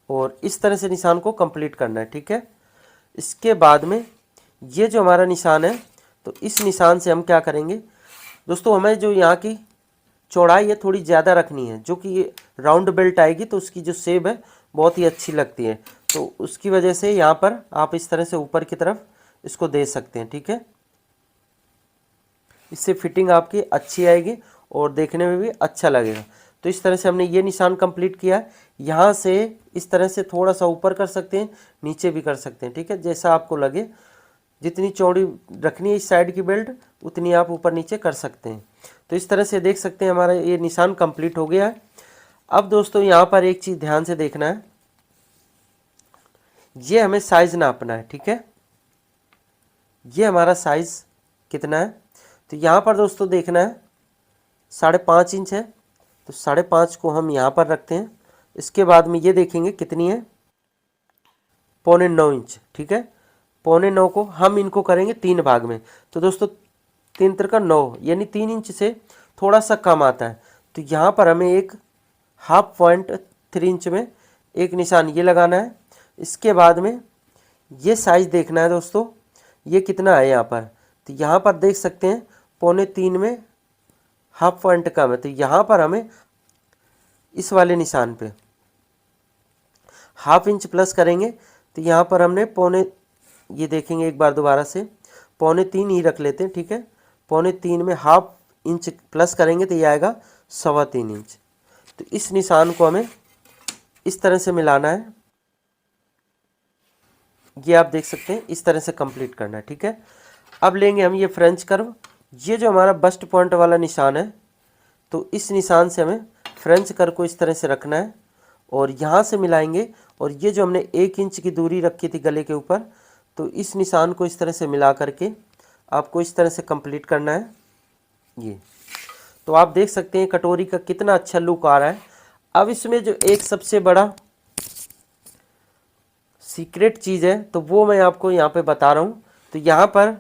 और इस तरह से निशान को कंप्लीट करना है, ठीक है। इसके बाद में ये जो हमारा निशान है तो इस निशान से हम क्या करेंगे दोस्तों, हमें जो यहाँ की चौड़ाई है थोड़ी ज़्यादा रखनी है, जो कि ये राउंड बेल्ट आएगी तो उसकी जो शेप है बहुत ही अच्छी लगती है। तो उसकी वजह से यहाँ पर आप इस तरह से ऊपर की तरफ इसको दे सकते हैं, ठीक है। इससे फिटिंग आपकी अच्छी आएगी और देखने में भी अच्छा लगेगा। तो इस तरह से हमने ये निशान कंप्लीट किया। यहाँ से इस तरह से थोड़ा सा ऊपर कर सकते हैं, नीचे भी कर सकते हैं, ठीक है, जैसा आपको लगे। जितनी चौड़ी रखनी है इस साइड की बेल्ट उतनी आप ऊपर नीचे कर सकते हैं। तो इस तरह से देख सकते हैं हमारा ये निशान कंप्लीट हो गया है। अब दोस्तों यहाँ पर एक चीज़ ध्यान से देखना है, ये हमें साइज़ नापना है, ठीक है। ये हमारा साइज़ कितना है तो यहाँ पर दोस्तों देखना है 5.5 इंच है, तो 5.5 को हम यहाँ पर रखते हैं। इसके बाद में ये देखेंगे कितनी है, 9.25 इंच, ठीक है। 9.25 को हम इनको करेंगे 3 भाग में, तो दोस्तों 3 त्रिका 9 यानी 3 इंच से थोड़ा सा कम आता है। तो यहाँ पर हमें एक 0.5 इंच में एक निशान ये लगाना है। इसके बाद में ये साइज देखना है दोस्तों, ये कितना है यहाँ पर। तो यहाँ पर देख सकते हैं 2.25 में 0.5 पॉइंट कम है, तो यहाँ पर हमें इस वाले निशान पे 0.5 इंच प्लस करेंगे। तो यहाँ पर हमने ये देखेंगे एक बार दोबारा से 2.25 ही रख लेते हैं, ठीक है। 2.25 में 0.5 इंच प्लस करेंगे तो ये आएगा 3.25 इंच। तो इस निशान को हमें इस तरह से मिलाना है, ये आप देख सकते हैं इस तरह से कंप्लीट करना है, ठीक है। अब लेंगे हम ये फ्रेंच कर्व, ये जो हमारा बस्ट पॉइंट वाला निशान है, तो इस निशान से हमें फ्रेंच कर्व को इस तरह से रखना है और यहाँ से मिलाएंगे। और ये जो हमने 1 इंच की दूरी रखी थी गले के ऊपर, तो इस निशान को इस तरह से मिला करके आपको इस तरह से कंप्लीट करना है ये। तो आप देख सकते हैं कटोरी का कितना अच्छा लुक आ रहा है। अब इसमें जो एक सबसे बड़ा सीक्रेट चीज़ है, तो वो मैं आपको यहाँ पे बता रहा हूँ। तो यहाँ पर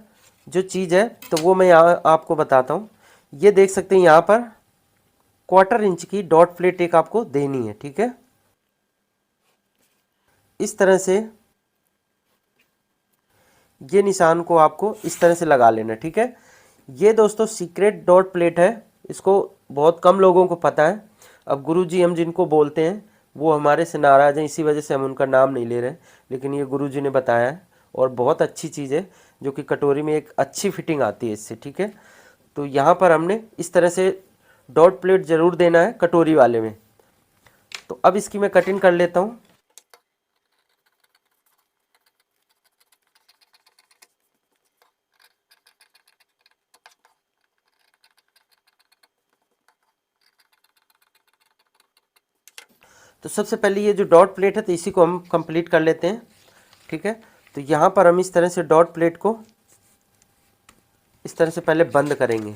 जो चीज़ है तो वो मैं यहाँ आपको बताता हूँ। ये देख सकते हैं यहाँ पर 1/4 इंच की डॉट प्लेट एक आपको देनी है, ठीक है। इस तरह से ये निशान को आपको इस तरह से लगा लेना, ठीक है। ये दोस्तों सीक्रेट डॉट प्लेट है, इसको बहुत कम लोगों को पता है। अब गुरुजी हम जिनको बोलते हैं वो हमारे से नाराज़ हैं, इसी वजह से हम उनका नाम नहीं ले रहे, लेकिन ये गुरुजी ने बताया है और बहुत अच्छी चीज़ है जो कि कटोरी में एक अच्छी फिटिंग आती है इससे, ठीक है। तो यहाँ पर हमने इस तरह से डॉट प्लेट ज़रूर देना है कटोरी वाले में। तो अब इसकी मैं कटिंग कर लेता हूँ। तो सबसे पहले ये जो डॉट प्लेट है तो इसी को हम कंप्लीट कर लेते हैं, ठीक है। तो यहाँ पर हम इस तरह से डॉट प्लेट को इस तरह से पहले बंद करेंगे।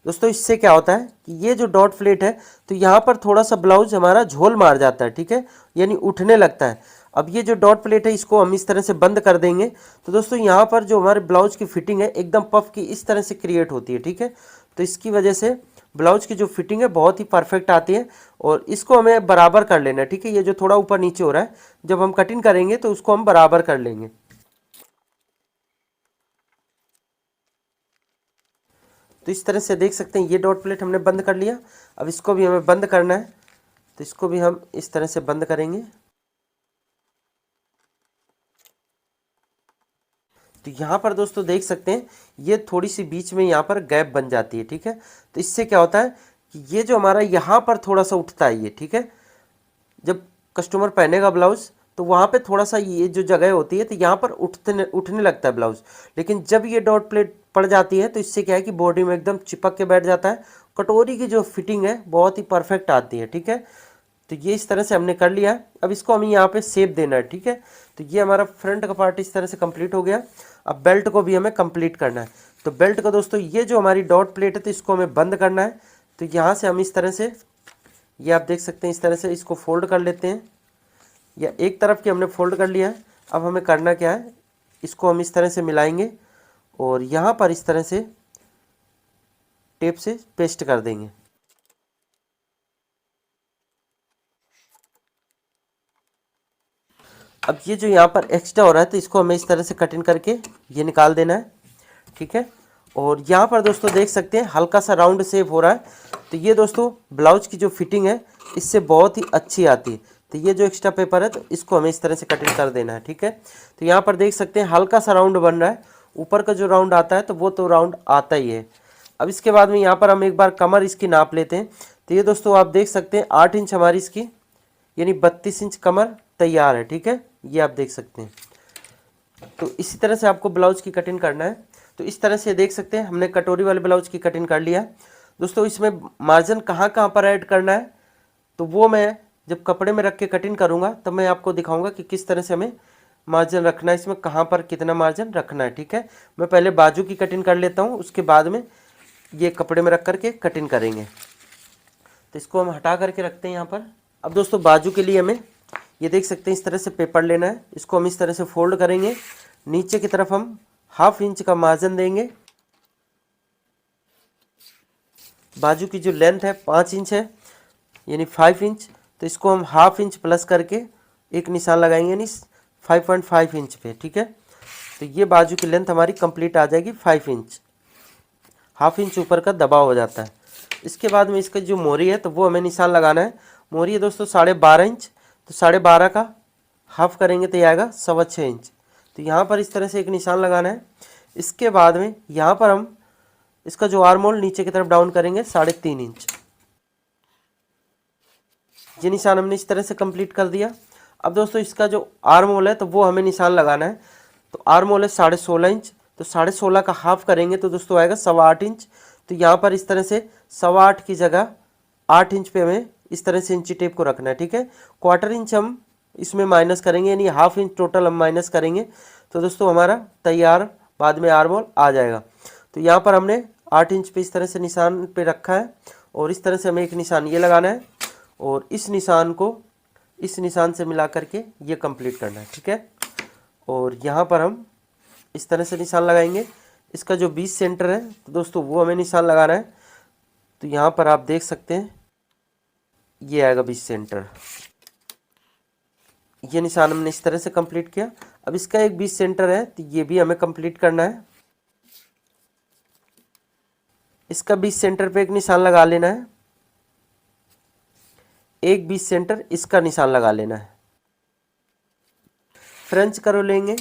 दोस्तों इससे क्या होता है कि ये जो डॉट प्लेट है तो यहाँ पर थोड़ा सा ब्लाउज हमारा झोल मार जाता है, ठीक है, यानी उठने लगता है। अब ये जो डॉट प्लेट है इसको हम इस तरह से बंद कर देंगे। तो दोस्तों यहाँ पर जो हमारे ब्लाउज की फिटिंग है एकदम पफ की इस तरह से क्रिएट होती है, ठीक है। तो इसकी वजह से ब्लाउज की जो फिटिंग है बहुत ही परफेक्ट आती है और इसको हमें बराबर कर लेना है, ठीक है। ये जो थोड़ा ऊपर नीचे हो रहा है जब हम कटिंग करेंगे तो उसको हम बराबर कर लेंगे। तो इस तरह से देख सकते हैं ये डॉट प्लेट हमने बंद कर लिया। अब इसको भी हमें बंद करना है, तो इसको भी हम इस तरह से बंद करेंगे। तो यहाँ पर दोस्तों देख सकते हैं ये थोड़ी सी बीच में यहाँ पर गैप बन जाती है, ठीक है। तो इससे क्या होता है कि ये जो हमारा यहाँ पर थोड़ा सा उठता है ये, ठीक है। जब कस्टमर पहनेगा ब्लाउज तो वहाँ पे थोड़ा सा ये जो जगह होती है तो यहाँ पर उठने लगता है ब्लाउज। लेकिन जब ये डॉट प्लेट पड़ जाती है तो इससे क्या है कि बॉडी में एकदम चिपक के बैठ जाता है। कटोरी की जो फिटिंग है बहुत ही परफेक्ट आती है, ठीक है। तो ये इस तरह से हमने कर लिया है। अब इसको हमें यहाँ पे शेप देना है, ठीक है। तो ये हमारा फ्रंट का पार्ट इस तरह से कंप्लीट हो गया। अब बेल्ट को भी हमें कंप्लीट करना है। तो बेल्ट का दोस्तों ये जो हमारी डॉट प्लेट है तो इसको हमें बंद करना है। तो यहाँ से हम इस तरह से, ये आप देख सकते हैं इस तरह से इसको फोल्ड कर लेते हैं, या एक तरफ की हमने फोल्ड कर लिया है। अब हमें करना क्या है, इसको हम इस तरह से मिलाएंगे और यहाँ पर इस तरह से टेप से पेस्ट कर देंगे। अब ये जो यहाँ पर एक्स्ट्रा हो रहा है तो इसको हमें इस तरह से कटिंग करके ये निकाल देना है, ठीक है। और यहाँ पर दोस्तों देख सकते हैं हल्का सा राउंड शेप हो रहा है। तो ये दोस्तों ब्लाउज की जो फिटिंग है इससे बहुत ही अच्छी आती है। तो ये जो एक्स्ट्रा पेपर है तो इसको हमें इस तरह से कटिंग कर देना है, ठीक है। तो यहाँ पर देख सकते हैं हल्का सा राउंड बन रहा है। ऊपर का जो राउंड आता है तो वो तो राउंड आता ही है। अब इसके बाद में यहाँ पर हम एक बार कमर इसकी नाप लेते हैं। तो ये दोस्तों आप देख सकते हैं 8 इंच हमारी इसकी यानी 32 इंच कमर तैयार है, ठीक है। ये आप देख सकते हैं। तो इसी तरह से आपको ब्लाउज की कटिंग करना है। तो इस तरह से देख सकते हैं हमने कटोरी वाले ब्लाउज की कटिंग कर लिया। दोस्तों इसमें मार्जिन कहाँ कहाँ पर ऐड करना है तो वो मैं जब कपड़े में रख के कटिंग करूँगा तब मैं आपको दिखाऊंगा कि किस तरह से हमें मार्जिन रखना है, इसमें कहाँ पर कितना मार्जिन रखना है। ठीक है, मैं पहले बाजू की कटिंग कर लेता हूँ, उसके बाद में ये कपड़े में रख करके कटिंग करेंगे। तो इसको हम हटा करके रखते हैं यहाँ पर। अब दोस्तों बाजू के लिए हमें ये देख सकते हैं इस तरह से पेपर लेना है, इसको हम इस तरह से फोल्ड करेंगे, नीचे की तरफ हम 1/2 इंच का मार्जिन देंगे। बाजू की जो लेंथ है 5 इंच है, यानी 5 इंच, तो इसको हम 1/2 इंच प्लस करके एक निशान लगाएंगे, यानी 5.5 इंच पे। ठीक है, तो ये बाजू की लेंथ हमारी कंप्लीट आ जाएगी 5 इंच। 1/2 इंच ऊपर का दबाव हो जाता है। इसके बाद में इसका जो मोरी है तो वो हमें निशान लगाना है। मोरी है दोस्तों 12.5 इंच, तो 12.5 का हाफ करेंगे तो ये आएगा 6.25 इंच। तो यहाँ पर इस तरह से एक निशान लगाना है। इसके बाद में यहाँ पर हम इसका जो आर्म होल नीचे की तरफ डाउन करेंगे 3.5 इंच। ये निशान हमने इस तरह से कंप्लीट कर दिया। अब दोस्तों इसका जो आर्म होल है तो वो हमें निशान लगाना है। तो आर्म होल है 16.5 इंच, तो 16.5 का हाफ करेंगे तो दोस्तों आएगा 8.25 इंच। तो यहाँ पर इस तरह से 8.25 की जगह 8 इंच पे हमें इस तरह से इंची टेप को रखना है। ठीक है, 1/4 इंच हम इसमें माइनस करेंगे, यानी 1/2 इंच टोटल हम माइनस करेंगे। तो दोस्तों हमारा तैयार बाद में आर्म होल आ जाएगा। तो यहाँ पर हमने 8 इंच पे इस तरह से निशान पे रखा है, और इस तरह से हमें एक निशान ये लगाना है, और इस निशान को इस निशान से मिला करके ये कंप्लीट करना है। ठीक है, और यहाँ पर हम इस तरह से निशान लगाएंगे। इसका जो 20 सेंटर है तो दोस्तों वो हमें निशान लगाना है। तो यहाँ पर आप देख सकते हैं ये आएगा 20 सेंटर। ये निशान हमने इस तरह से कंप्लीट किया। अब इसका एक 20 सेंटर है तो ये भी हमें कंप्लीट करना है। इसका 20 सेंटर पे एक निशान लगा लेना है, एक 20 सेंटर इसका निशान लगा लेना है। फ्रेंच करो लेंगे,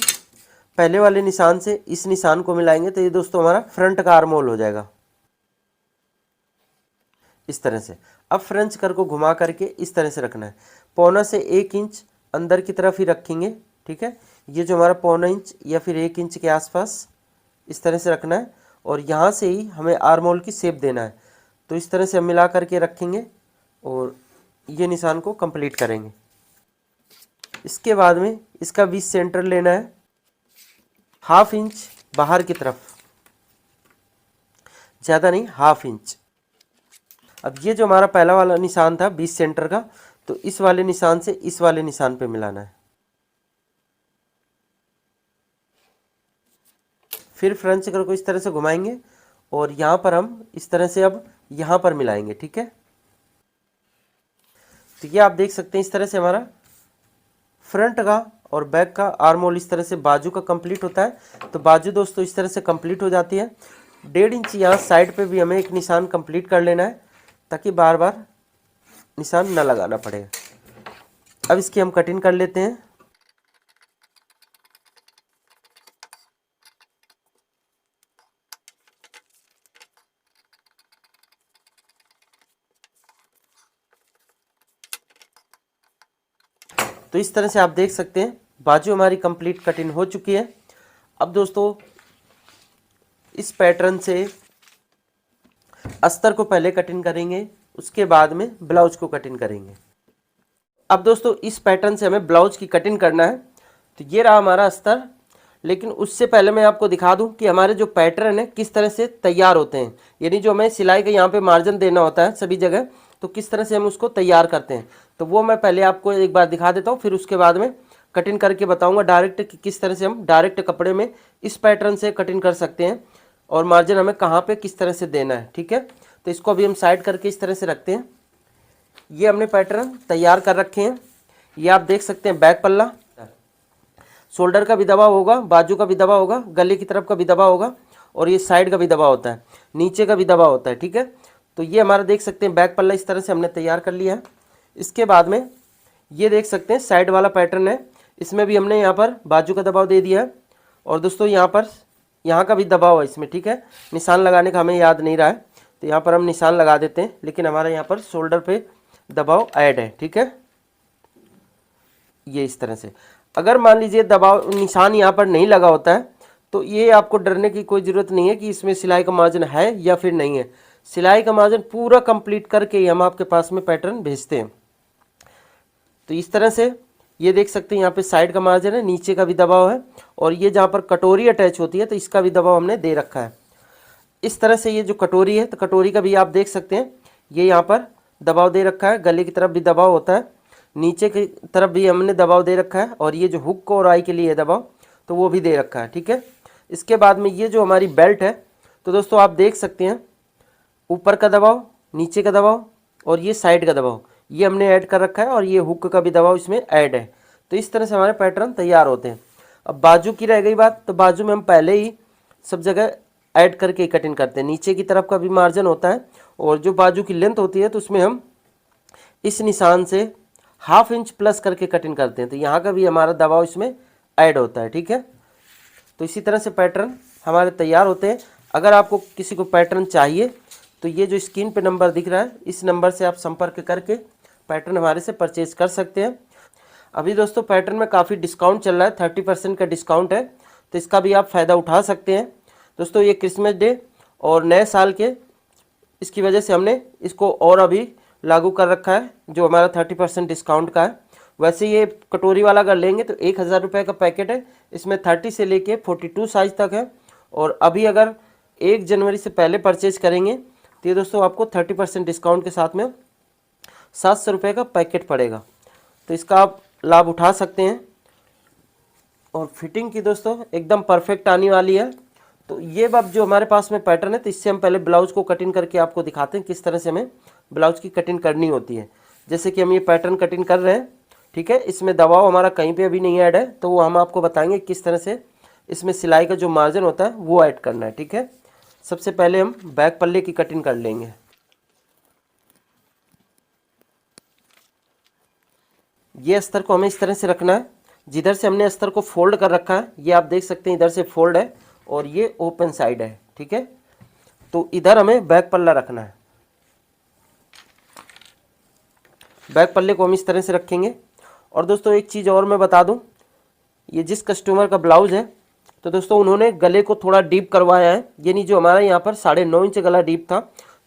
पहले वाले निशान से इस निशान को मिलाएंगे तो ये दोस्तों हमारा फ्रंट का आर्म होल हो जाएगा इस तरह से। अब फ्रेंच कर को घुमा करके इस तरह से रखना है, 1.25 से 1 इंच अंदर की तरफ ही रखेंगे। ठीक है, ये जो हमारा 1.25 इंच या फिर 1 इंच के आसपास इस तरह से रखना है, और यहाँ से ही हमें आर्म होल की शेप देना है। तो इस तरह से हम मिला करके रखेंगे और ये निशान को कंप्लीट करेंगे। इसके बाद में इसका 20 सेंटर लेना है, 1/2 इंच बाहर की तरफ, ज़्यादा नहीं 1/2 इंच। अब ये जो हमारा पहला वाला निशान था 20 सेंटर का, तो इस वाले निशान से इस वाले निशान पे मिलाना है। फिर फ्रेंच कर को इस तरह से घुमाएंगे और यहाँ पर हम इस तरह से अब यहाँ पर मिलाएंगे। ठीक है, तो ये आप देख सकते हैं इस तरह से हमारा फ्रंट का और बैक का आर्म होल इस तरह से बाजू का कंप्लीट होता है। तो बाजू दोस्तों इस तरह से कंप्लीट हो जाती है। 1.5 इंच यहाँ साइड पे भी हमें एक निशान कंप्लीट कर लेना है, ताकि बार बार निशान न लगाना पड़े। अब इसकी हम कटिंग कर लेते हैं। तो इस तरह से आप देख सकते हैं बाजू हमारी कंप्लीट कटिंग हो चुकी है। अब दोस्तों इस पैटर्न से अस्तर को पहले कटिंग करेंगे, उसके बाद में ब्लाउज को कटिंग करेंगे। अब दोस्तों इस पैटर्न से हमें ब्लाउज की कटिंग करना है। तो ये रहा हमारा अस्तर, लेकिन उससे पहले मैं आपको दिखा दूं कि हमारे जो पैटर्न है किस तरह से तैयार होते हैं, यानी जो हमें सिलाई का यहाँ पे मार्जिन देना होता है सभी जगह, तो किस तरह से हम उसको तैयार करते हैं। तो वो मैं पहले आपको एक बार दिखा देता हूँ, फिर उसके बाद में कटिंग करके बताऊँगा डायरेक्ट कि किस तरह से हम डायरेक्ट कपड़े में इस पैटर्न से कटिंग कर सकते हैं, और मार्जिन हमें कहाँ पर किस तरह से देना है। ठीक है, तो इसको अभी हम साइड करके इस तरह से रखते हैं। ये हमने पैटर्न तैयार कर रखे हैं। ये आप देख सकते हैं बैक पल्ला, शोल्डर का भी दबाव होगा, बाजू का भी दबाव होगा, गले की तरफ का भी दबाव होगा, और ये साइड का भी दबाव होता है, नीचे का भी दबाव होता है। ठीक है, तो ये हमारा देख सकते हैं बैक पल्ला इस तरह से हमने तैयार कर लिया है। इसके बाद में ये देख सकते हैं साइड वाला पैटर्न है, इसमें भी हमने यहाँ पर बाजू का दबाव दे दिया है, और दोस्तों यहाँ पर यहाँ का भी दबाव है इसमें। ठीक है, निशान लगाने का हमें याद नहीं रहा है, तो यहाँ पर हम निशान लगा देते हैं, लेकिन हमारा यहाँ पर शोल्डर पे दबाव ऐड है। ठीक है, ये इस तरह से। अगर मान लीजिए दबाव निशान यहाँ पर नहीं लगा होता है, तो ये आपको डरने की कोई ज़रूरत नहीं है कि इसमें सिलाई का मार्जिन है या फिर नहीं है। सिलाई का मार्जिन पूरा कंप्लीट करके ही हम आपके पास में पैटर्न भेजते हैं। तो इस तरह से ये देख सकते हैं यहाँ पे साइड का मार्जिन है, नीचे का भी दबाव है, और ये जहाँ पर कटोरी अटैच होती है तो इसका भी दबाव हमने दे रखा है। इस तरह से ये जो कटोरी है तो कटोरी का भी आप देख सकते हैं, ये यहाँ पर दबाव दे रखा है, गले की तरफ भी दबाव होता है, नीचे की तरफ भी हमने दबाव दे रखा है, और ये जो हुक और आई के लिए दबाव तो वो भी दे रखा है। ठीक है, इसके बाद में ये जो हमारी बेल्ट है तो दोस्तों आप देख सकते हैं ऊपर का दबाव, नीचे का दबाव और ये साइड का दबाव ये हमने ऐड कर रखा है, और ये हुक का भी दबाव इसमें ऐड है। तो इस तरह से हमारे पैटर्न तैयार होते हैं। अब बाजू की रह गई बात, तो बाजू में हम पहले ही सब जगह ऐड करके कटिंग करते हैं। नीचे की तरफ का भी मार्जिन होता है, और जो बाजू की लेंथ होती है तो उसमें हम इस निशान से 1/2 इंच प्लस करके कटिंग करते हैं, तो यहाँ का भी हमारा दबाव इसमें ऐड होता है। ठीक है, तो इसी तरह से पैटर्न हमारे तैयार होते हैं। अगर आपको किसी को पैटर्न चाहिए तो ये जो स्क्रीन पे नंबर दिख रहा है इस नंबर से आप संपर्क करके पैटर्न हमारे से परचेज कर सकते हैं। अभी दोस्तों पैटर्न में काफ़ी डिस्काउंट चल रहा है, 30% का डिस्काउंट है, तो इसका भी आप फ़ायदा उठा सकते हैं। दोस्तों ये क्रिसमस डे और नए साल के इसकी वजह से हमने इसको और अभी लागू कर रखा है, जो हमारा 30% डिस्काउंट का है। वैसे ये कटोरी वाला अगर लेंगे तो 1000 रुपये का पैकेट है, इसमें 30 से लेके 42 साइज़ तक है। और अभी अगर 1 जनवरी से पहले परचेज करेंगे तो ये दोस्तों आपको 30% डिस्काउंट के साथ में 700 रुपये का पैकेट पड़ेगा, तो इसका आप लाभ उठा सकते हैं। और फिटिंग की दोस्तों एकदम परफेक्ट आने वाली है। तो ये अब जो हमारे पास में पैटर्न है तो इससे हम पहले ब्लाउज़ को कटिंग करके आपको दिखाते हैं किस तरह से हमें ब्लाउज़ की कटिंग करनी होती है। जैसे कि हम ये पैटर्न कटिंग कर रहे हैं, ठीक है, इसमें दबाव हमारा कहीं पे अभी नहीं ऐड है, तो वो हम आपको बताएंगे किस तरह से इसमें सिलाई का जो मार्जिन होता है वो ऐड करना है। ठीक है, सबसे पहले हम बैक पल्ले की कटिंग कर लेंगे। ये अस्तर को हमें इस तरह से रखना है, जिधर से हमने अस्तर को फोल्ड कर रखा है ये आप देख सकते हैं इधर से फोल्ड है और ये ओपन साइड है। ठीक है, तो इधर हमें बैक पल्ला रखना है। बैक पल्ले को हम इस तरह से रखेंगे। और दोस्तों एक चीज़ और मैं बता दूं, ये जिस कस्टमर का ब्लाउज़ है तो दोस्तों उन्होंने गले को थोड़ा डीप करवाया है, यानी जो हमारा यहाँ पर 9.5 इंच गला डीप था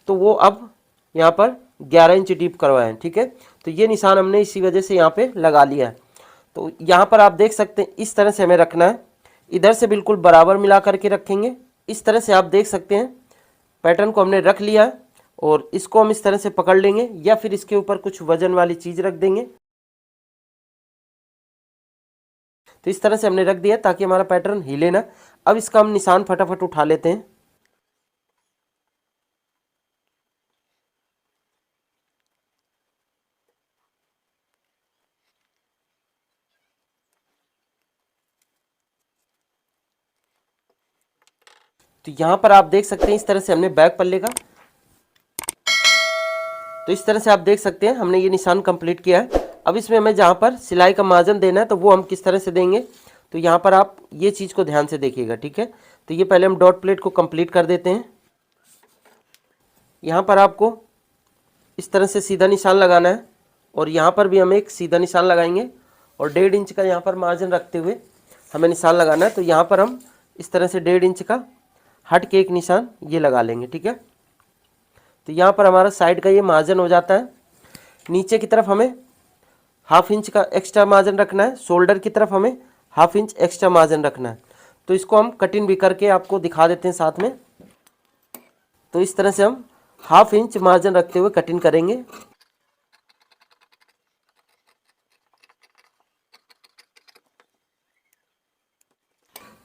तो वो अब यहाँ पर 11 इंच डीप करवाया है। ठीक है, तो ये निशान हमने इसी वजह से यहाँ पे लगा लिया है। तो यहाँ पर आप देख सकते हैं इस तरह से हमें रखना है, इधर से बिल्कुल बराबर मिला करके रखेंगे। इस तरह से आप देख सकते हैं पैटर्न को हमने रख लिया है, और इसको हम इस तरह से पकड़ लेंगे या फिर इसके ऊपर कुछ वजन वाली चीज़ रख देंगे। तो इस तरह से हमने रख दिया ताकि हमारा पैटर्न हिले ना। अब इसका हम निशान फटाफट उठा लेते हैं। तो यहाँ पर आप देख सकते हैं इस तरह से हमने बैक पल्ले का, तो इस तरह से आप देख सकते हैं हमने ये निशान कंप्लीट किया है। अब इसमें हमें जहाँ पर सिलाई का मार्जिन देना है तो वो हम किस तरह से देंगे, तो यहाँ पर आप ये चीज़ को ध्यान से देखिएगा। ठीक है, तो ये पहले हम डॉट प्लेट को कंप्लीट कर देते हैं। यहाँ पर आपको इस तरह से सीधा निशान लगाना है, और यहाँ पर भी हम एक सीधा निशान लगाएंगे, और 1.5 इंच का यहाँ पर मार्जिन रखते हुए हमें निशान लगाना है। तो यहाँ पर हम इस तरह से 1.5 इंच का हट के एक निशान ये लगा लेंगे। ठीक है, तो यहाँ पर हमारा साइड का ये मार्जिन हो जाता है। नीचे की तरफ हमें 1/2 इंच का एक्स्ट्रा मार्जिन रखना है, शोल्डर की तरफ हमें 1/2 इंच एक्स्ट्रा मार्जिन रखना है। तो इसको हम कटिंग भी करके आपको दिखा देते हैं साथ में। तो इस तरह से हम 1/2 इंच मार्जिन रखते हुए कटिंग करेंगे।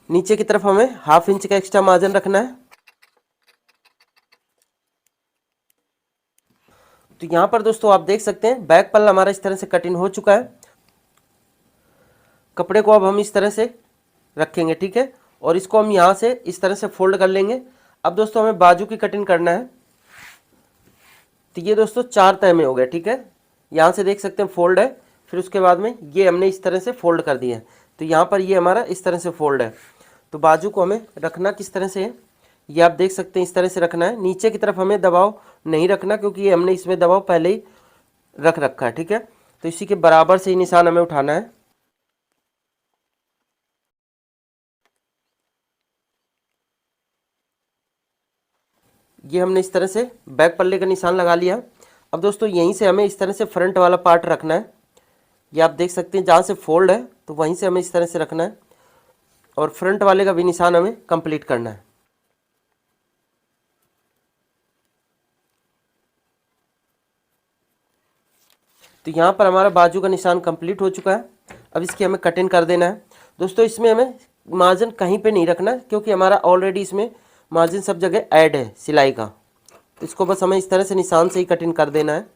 नीचे की तरफ हमें 1/2 इंच का एक्स्ट्रा मार्जिन रखना है। तो यहाँ पर दोस्तों आप देख सकते हैं बैक पल्ला हमारा इस तरह से कटिंग हो चुका है। कपड़े को अब हम इस तरह से रखेंगे। ठीक है, और इसको हम यहाँ से इस तरह से फोल्ड कर लेंगे। अब दोस्तों हमें बाजू की कटिंग करना है। तो ये दोस्तों 4 तह में हो गया। ठीक है, यहाँ से देख सकते हैं फोल्ड है, फिर उसके बाद में ये हमने इस तरह से फोल्ड कर दिया है। तो यहाँ पर ये हमारा इस तरह से फोल्ड है। तो बाजू को हमें रखना किस तरह से है ये आप देख सकते हैं, इस तरह से रखना है। नीचे की तरफ हमें दबाव नहीं रखना क्योंकि ये हमने इसमें दबाव पहले ही रख रखा है। ठीक है, तो इसी के बराबर से ही निशान हमें उठाना है। ये हमने इस तरह से बैक पल्ले का निशान लगा लिया। अब दोस्तों यहीं से हमें इस तरह से फ्रंट वाला पार्ट रखना है। ये आप देख सकते हैं जहाँ से फोल्ड है तो वहीं से हमें इस तरह से रखना है और फ्रंट वाले का भी निशान हमें कंप्लीट करना है। तो यहाँ पर हमारा बाजू का निशान कंप्लीट हो चुका है। अब इसकी हमें कटिंग कर देना है। दोस्तों इसमें हमें मार्जिन कहीं पे नहीं रखना है क्योंकि हमारा ऑलरेडी इसमें मार्जिन सब जगह ऐड है सिलाई का। तो इसको बस हमें इस तरह से निशान से ही कटिंग कर देना है।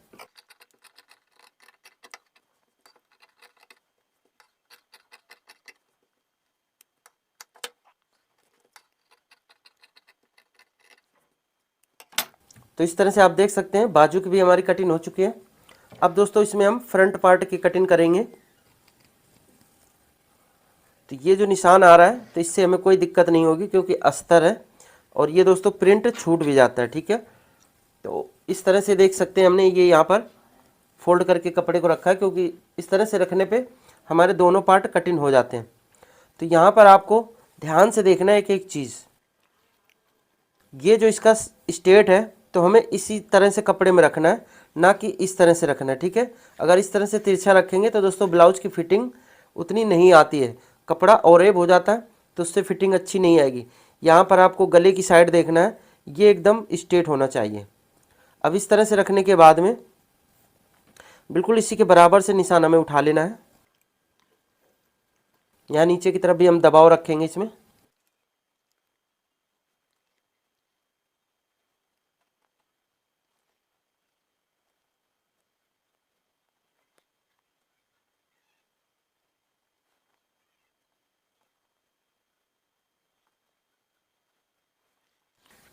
तो इस तरह से आप देख सकते हैं बाजू की भी हमारी कटिंग हो चुकी है। अब दोस्तों इसमें हम फ्रंट पार्ट की कटिंग करेंगे। तो ये जो निशान आ रहा है तो इससे हमें कोई दिक्कत नहीं होगी क्योंकि अस्तर है और ये दोस्तों प्रिंट छूट भी जाता है, ठीक है। तो इस तरह से देख सकते हैं हमने ये यहाँ पर फोल्ड करके कपड़े को रखा है क्योंकि इस तरह से रखने पे हमारे दोनों पार्ट कटिंग हो जाते हैं। तो यहाँ पर आपको ध्यान से देखना है एक एक चीज़। ये जो इसका स्टेट है तो हमें इसी तरह से कपड़े में रखना है, ना कि इस तरह से रखना है, ठीक है। अगर इस तरह से तिरछा रखेंगे तो दोस्तों ब्लाउज की फिटिंग उतनी नहीं आती है, कपड़ा औरेब हो जाता है तो उससे फिटिंग अच्छी नहीं आएगी। यहाँ पर आपको गले की साइड देखना है, ये एकदम स्ट्रेट होना चाहिए। अब इस तरह से रखने के बाद में बिल्कुल इसी के बराबर से निशान हमें उठा लेना है। यहाँ नीचे की तरफ भी हम दबाव रखेंगे इसमें।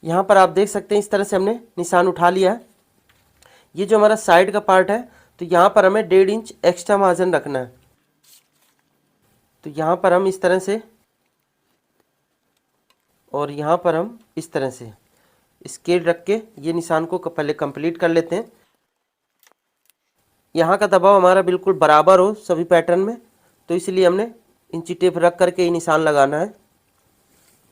यहाँ पर आप देख सकते हैं इस तरह से हमने निशान उठा लिया है। ये जो हमारा साइड का पार्ट है तो यहाँ पर हमें 1.5 इंच एक्स्ट्रा मार्जिन रखना है। तो यहाँ पर हम इस तरह से और यहाँ पर हम इस तरह से स्केल रख के ये निशान को पहले कंप्लीट कर लेते हैं। यहाँ का दबाव हमारा बिल्कुल बराबर हो सभी पैटर्न में, तो इसलिए हमने इंची टेप रख करके ये निशान लगाना है,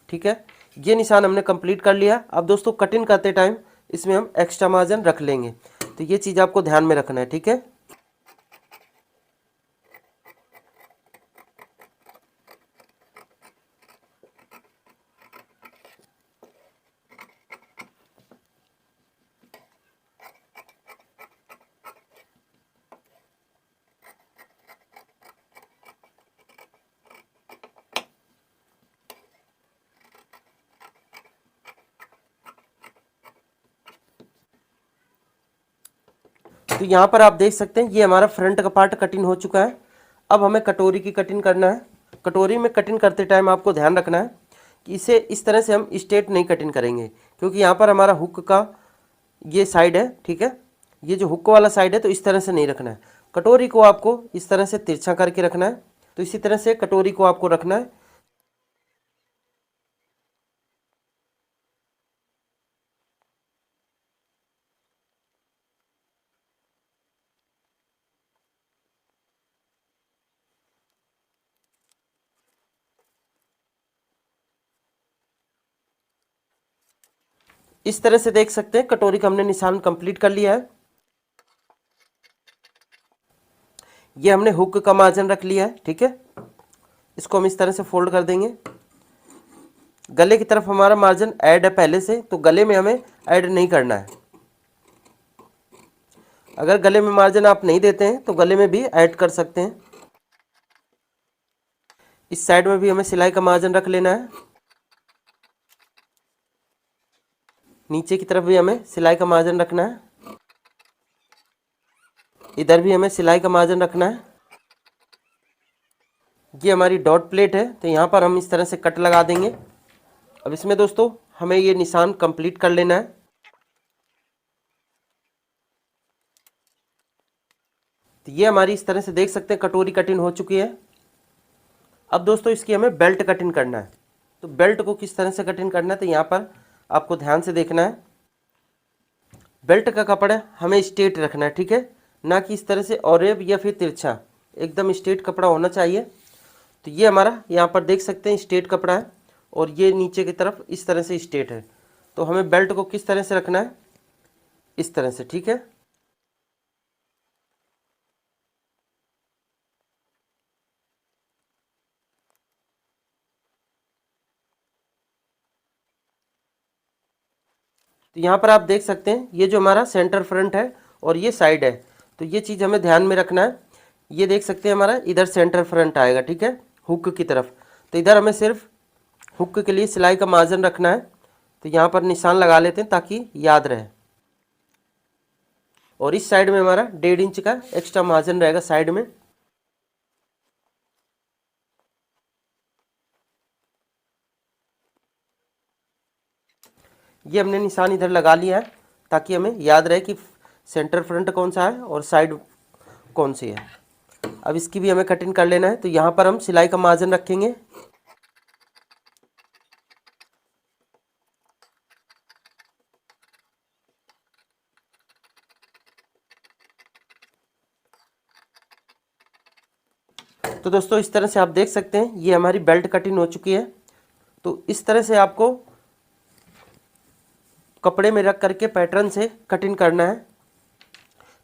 ठीक है। ये निशान हमने कंप्लीट कर लिया। अब दोस्तों कटिंग करते टाइम इसमें हम एक्स्ट्रा मार्जिन रख लेंगे, तो ये चीज़ आपको ध्यान में रखना है, ठीक है। तो यहाँ पर आप देख सकते हैं ये हमारा फ्रंट का पार्ट कटिंग हो चुका है। अब हमें कटोरी की कटिंग करना है। कटोरी में कटिंग करते टाइम आपको ध्यान रखना है कि इसे इस तरह से हम स्ट्रेट नहीं कटिंग करेंगे क्योंकि यहाँ पर हमारा हुक का ये साइड है, ठीक है। ये जो हुक वाला साइड है तो इस तरह से नहीं रखना है। कटोरी को आपको इस तरह से तिरछा करके रखना है। तो इसी तरह से कटोरी को आपको रखना है। इस तरह से देख सकते हैं कटोरी का हमने निशान कंप्लीट कर लिया है। ये हमने हुक का मार्जिन रख लिया है, ठीक है। इसको हम इस तरह से फोल्ड कर देंगे। गले की तरफ हमारा मार्जिन ऐड है पहले से, तो गले में हमें ऐड नहीं करना है। अगर गले में मार्जिन आप नहीं देते हैं तो गले में भी ऐड कर सकते हैं। इस साइड में भी हमें सिलाई का मार्जिन रख लेना है। नीचे की तरफ भी हमें सिलाई का मार्जिन रखना है। इधर भी हमें सिलाई का मार्जिन रखना है। ये हमारी डॉट प्लेट है तो यहाँ पर हम इस तरह से कट लगा देंगे। अब इसमें दोस्तों हमें ये निशान कंप्लीट कर लेना है। तो ये हमारी इस तरह से देख सकते हैं कटोरी कटिंग हो चुकी है। अब दोस्तों इसकी हमें बेल्ट कटिंग करना है। तो बेल्ट को किस तरह से कटिंग करना है तो यहाँ पर आपको ध्यान से देखना है। बेल्ट का कपड़ा हमें स्ट्रेट रखना है, ठीक है, ना कि इस तरह से औरेब या फिर तिरछा। एकदम स्ट्रेट कपड़ा होना चाहिए। तो ये हमारा यहाँ पर देख सकते हैं स्ट्रेट कपड़ा है और ये नीचे की तरफ इस तरह से स्ट्रेट है। तो हमें बेल्ट को किस तरह से रखना है, इस तरह से, ठीक है। तो यहाँ पर आप देख सकते हैं ये जो हमारा सेंटर फ्रंट है और ये साइड है, तो ये चीज़ हमें ध्यान में रखना है। ये देख सकते हैं हमारा इधर सेंटर फ्रंट आएगा, ठीक है, हुक की तरफ। तो इधर हमें सिर्फ हुक के लिए सिलाई का मार्जिन रखना है, तो यहाँ पर निशान लगा लेते हैं ताकि याद रहे। और इस साइड में हमारा 1.5 इंच का एक्स्ट्रा मार्जिन रहेगा साइड में। ये हमने निशान इधर लगा लिया है ताकि हमें याद रहे कि सेंटर फ्रंट कौन सा है और साइड कौन सी है। अब इसकी भी हमें कटिंग कर लेना है, तो यहाँ पर हम सिलाई का मार्जिन रखेंगे। तो दोस्तों इस तरह से आप देख सकते हैं ये हमारी बेल्ट कटिंग हो चुकी है। तो इस तरह से आपको कपड़े में रख करके पैटर्न से कटिंग करना है।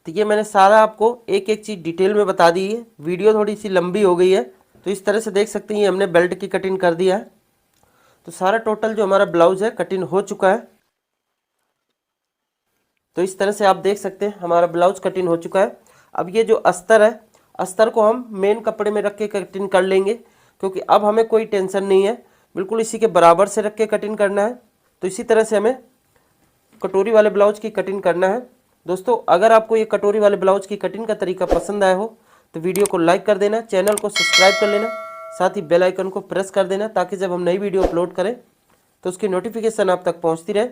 तो ये मैंने सारा आपको एक एक चीज़ डिटेल में बता दी है। वीडियो थोड़ी सी लंबी हो गई है, तो इस तरह से देख सकते हैं ये हमने बेल्ट की कटिंग कर दिया है। तो सारा टोटल जो हमारा ब्लाउज है कटिंग हो चुका है। तो इस तरह से आप देख सकते हैं हमारा ब्लाउज कटिंग हो चुका है। अब ये जो अस्तर है, अस्तर को हम मेन कपड़े में रख के कटिंग कर लेंगे, क्योंकि अब हमें कोई टेंशन नहीं है, बिल्कुल इसी के बराबर से रख के कटिंग करना है। तो इसी तरह से हमें कटोरी वाले ब्लाउज की कटिंग करना है। दोस्तों अगर आपको ये कटोरी वाले ब्लाउज की कटिंग का तरीका पसंद आया हो तो वीडियो को लाइक कर देना, चैनल को सब्सक्राइब कर लेना, साथ ही बेल आइकन को प्रेस कर देना ताकि जब हम नई वीडियो अपलोड करें तो उसकी नोटिफिकेशन आप तक पहुंचती रहे।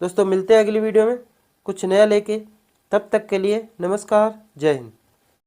दोस्तों मिलते हैं अगली वीडियो में कुछ नया लेके, तब तक के लिए नमस्कार, जय हिंद।